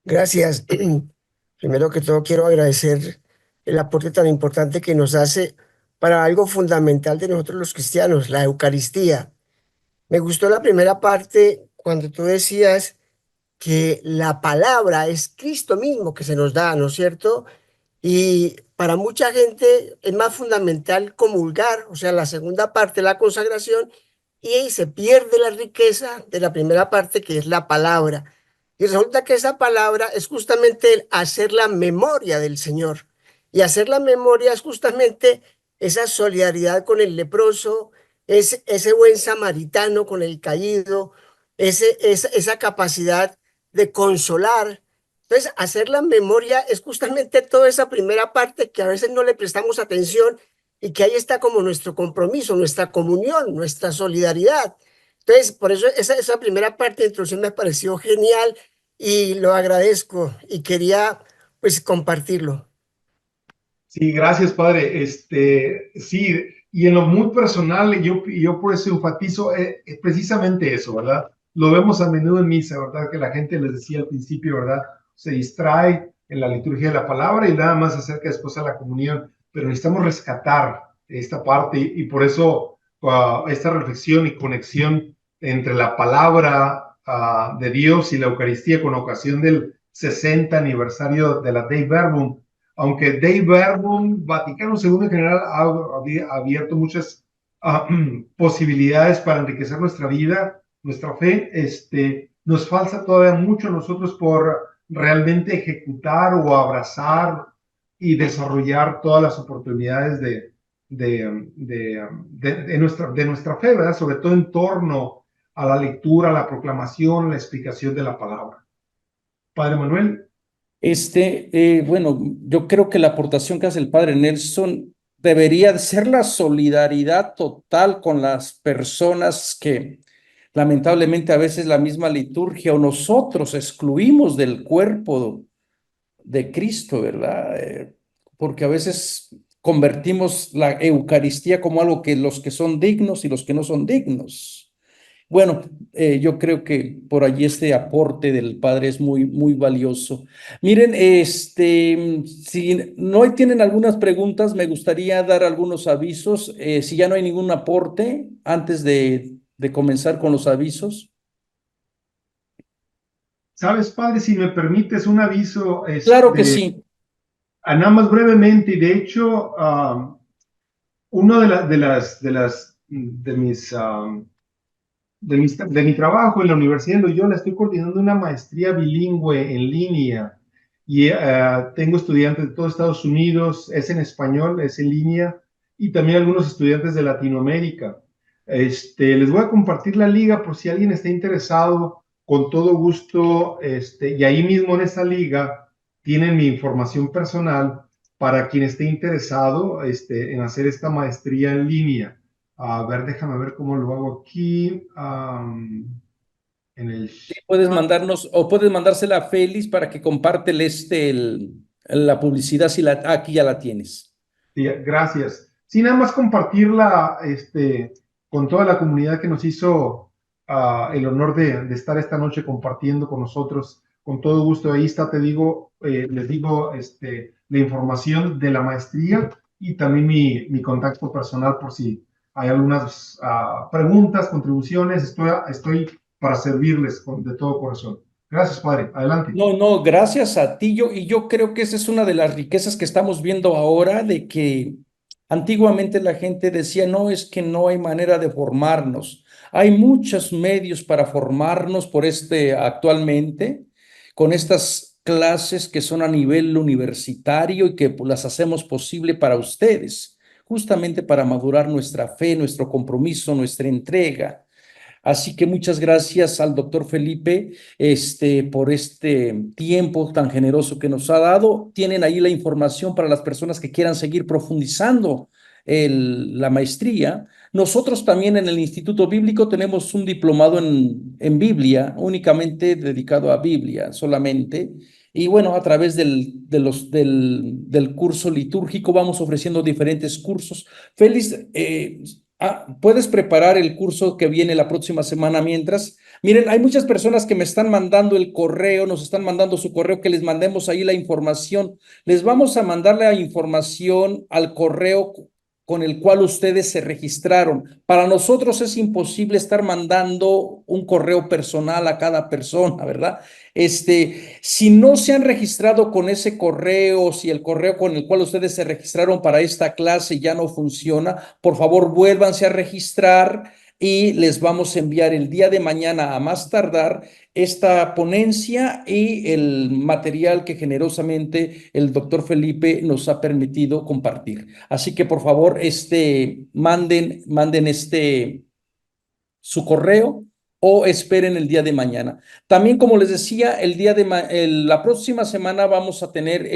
Gracias. Primero que todo, quiero agradecer el aporte tan importante que nos hace para algo fundamental de nosotros los cristianos, la Eucaristía. Me gustó la primera parte cuando tú decías que la palabra es Cristo mismo que se nos da, ¿no es cierto? Y para mucha gente es más fundamental comulgar, o sea, la segunda parte, la consagración, y ahí se pierde la riqueza de la primera parte, que es la palabra. Y resulta que esa palabra es justamente el hacer la memoria del Señor. Y hacer la memoria es justamente esa solidaridad con el leproso, ese buen samaritano con el caído, esa capacidad de consolar. Entonces, hacer la memoria es justamente toda esa primera parte que a veces no le prestamos atención y que ahí está como nuestro compromiso, nuestra comunión, nuestra solidaridad. Entonces, por eso esa primera parte de introducción me pareció genial y lo agradezco y quería pues compartirlo. Sí, gracias, padre. Sí, y en lo muy personal, yo por eso enfatizo precisamente eso, ¿verdad? Lo vemos a menudo en misa, ¿verdad? Que la gente les decía al principio, ¿verdad? Se distrae en la liturgia de la palabra y nada más se acerca después a la comunión, pero necesitamos rescatar esta parte y por eso esta reflexión y conexión entre la palabra de Dios y la Eucaristía con ocasión del 60 aniversario de la Dei Verbum, aunque Dei Verbum, Vaticano II en general ha abierto muchas posibilidades para enriquecer nuestra vida, nuestra fe, nos falta todavía mucho a nosotros por realmente ejecutar o abrazar y desarrollar todas las oportunidades de nuestra fe, ¿verdad? Sobre todo en torno a la lectura, la proclamación, la explicación de la palabra. Padre Manuel. Bueno, yo creo que la aportación que hace el padre Nelson debería ser la solidaridad total con las personas que lamentablemente a veces la misma liturgia o nosotros excluimos del cuerpo de Cristo, ¿verdad? Porque a veces convertimos la Eucaristía como algo que los que son dignos y los que no son dignos. Bueno, yo creo que por allí este aporte del padre es muy, muy valioso. Miren, si no tienen algunas preguntas, me gustaría dar algunos avisos. Si ya no hay ningún aporte, antes de comenzar con los avisos. ¿Sabes, padre? Si me permites un aviso, Claro que sí. nada más brevemente, y de hecho, uno de mi trabajo en la Universidad de Loyola, estoy coordinando una maestría bilingüe en línea y tengo estudiantes de todos Estados Unidos, es en español, es en línea, y también algunos estudiantes de Latinoamérica. Les voy a compartir la liga por si alguien está interesado, con todo gusto, y ahí mismo en esa liga tienen mi información personal para quien esté interesado en hacer esta maestría en línea. A ver, déjame ver cómo lo hago aquí. en el Puedes chat. mandarnos, o puedes mandársela a Félix para que comparte la publicidad si aquí ya la tienes. Sí, gracias. Sí, nada más compartirla con toda la comunidad que nos hizo el honor de estar esta noche compartiendo con nosotros. Con todo gusto, ahí está, les digo la información de la maestría y también mi contacto personal por si hay algunas preguntas, contribuciones. Estoy para servirles de todo corazón. Gracias, padre. Adelante. No, no, gracias a ti. Y yo creo que esa es una de las riquezas que estamos viendo ahora, de que antiguamente la gente decía, no, es que no hay manera de formarnos. Hay muchos medios para formarnos actualmente, con estas clases que son a nivel universitario y que pues, las hacemos posible para ustedes, justamente para madurar nuestra fe, nuestro compromiso, nuestra entrega. Así que muchas gracias al doctor Felipe por este tiempo tan generoso que nos ha dado. Tienen ahí la información para las personas que quieran seguir profundizando la maestría. Nosotros también en el Instituto Bíblico tenemos un diplomado en Biblia, únicamente dedicado a Biblia solamente. Y bueno, a través del curso litúrgico vamos ofreciendo diferentes cursos. Félix, puedes preparar el curso que viene la próxima semana mientras. Miren, hay muchas personas que me están mandando el correo, nos están mandando su correo, que les mandemos ahí la información. Les vamos a mandar la información al correo con el cual ustedes se registraron. Para nosotros es imposible estar mandando un correo personal a cada persona, ¿verdad? Si no se han registrado con ese correo, si el correo con el cual ustedes se registraron para esta clase ya no funciona, por favor vuélvanse a registrar y les vamos a enviar el día de mañana a más tardar esta ponencia y el material que generosamente el doctor Felipe nos ha permitido compartir. Así que por favor, manden su correo o esperen el día de mañana. También, como les decía, la próxima semana vamos a tener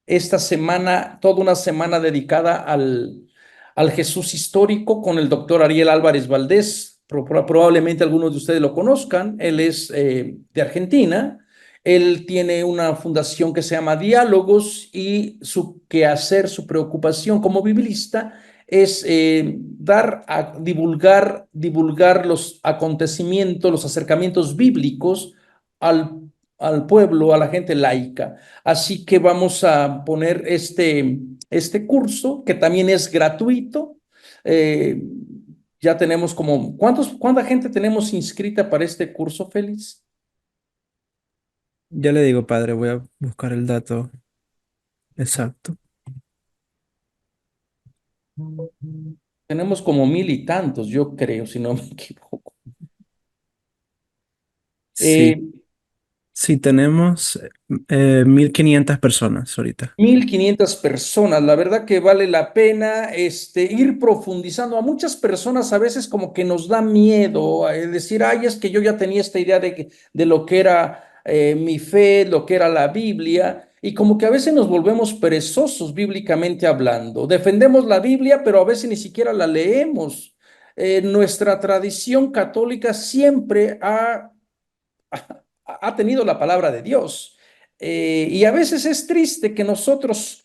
esta semana, toda una semana dedicada al Jesús histórico con el doctor Ariel Álvarez Valdés. Probablemente algunos de ustedes lo conozcan. Él es de Argentina. Él tiene una fundación que se llama Diálogos y su quehacer, su preocupación como biblista es divulgar los acontecimientos, los acercamientos bíblicos al pueblo, a la gente laica. Así que vamos a poner este curso, que también es gratuito. Ya tenemos ¿cuánta gente tenemos inscrita para este curso, Félix? Ya le digo, padre, voy a buscar el dato exacto. Tenemos como 1000 y tantos, yo creo, si no me equivoco. Sí, sí, tenemos 1500 personas ahorita. 1500 personas, la verdad que vale la pena ir profundizando. A muchas personas a veces como que nos da miedo decir, ay, es que yo ya tenía esta idea de lo que era mi fe, lo que era la Biblia, y como que a veces nos volvemos perezosos bíblicamente hablando. Defendemos la Biblia, pero a veces ni siquiera la leemos. Nuestra tradición católica siempre ha tenido la palabra de Dios. Y a veces es triste que nosotros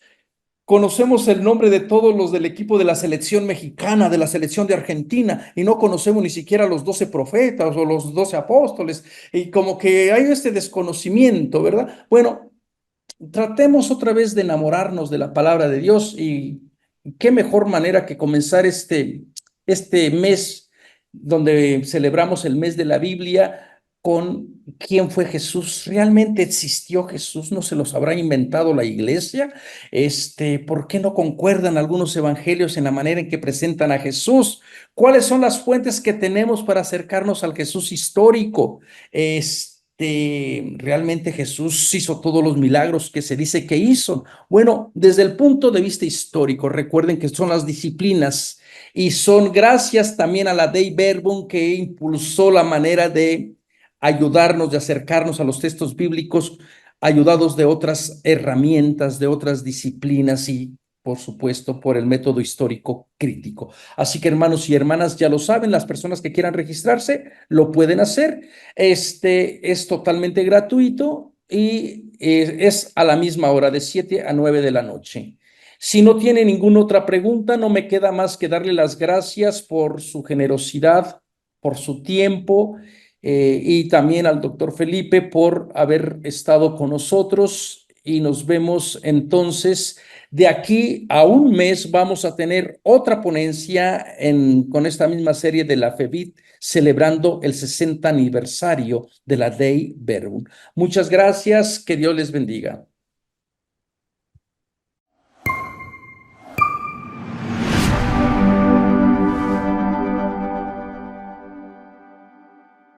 conocemos el nombre de todos los del equipo de la selección mexicana, de la selección de Argentina, y no conocemos ni siquiera los 12 profetas o los 12 apóstoles, y como que hay este desconocimiento, ¿verdad? Bueno, tratemos otra vez de enamorarnos de la palabra de Dios, y qué mejor manera que comenzar este mes donde celebramos el mes de la Biblia con quién fue Jesús. ¿Realmente existió Jesús? ¿No se los habrá inventado la iglesia? ¿Por qué no concuerdan algunos evangelios en la manera en que presentan a Jesús? ¿Cuáles son las fuentes que tenemos para acercarnos al Jesús histórico? ¿Realmente Jesús hizo todos los milagros que se dice que hizo? Bueno, desde el punto de vista histórico, recuerden que son las disciplinas y son gracias también a la Dei Verbum que impulsó la manera de ayudarnos, de acercarnos a los textos bíblicos, ayudados de otras herramientas, de otras disciplinas, y por supuesto, por el método histórico crítico. Así que, hermanos y hermanas, ya lo saben, las personas que quieran registrarse lo pueden hacer. Es totalmente gratuito y es a la misma hora, de 7 a 9 de la noche. Si no tiene ninguna otra pregunta, no me queda más que darle las gracias por su generosidad, por su tiempo, y también al doctor Felipe por haber estado con nosotros, y nos vemos entonces. De aquí a un mes vamos a tener otra ponencia con esta misma serie de la FEBIT, celebrando el 60 aniversario de la Dei Verbum. Muchas gracias, que Dios les bendiga.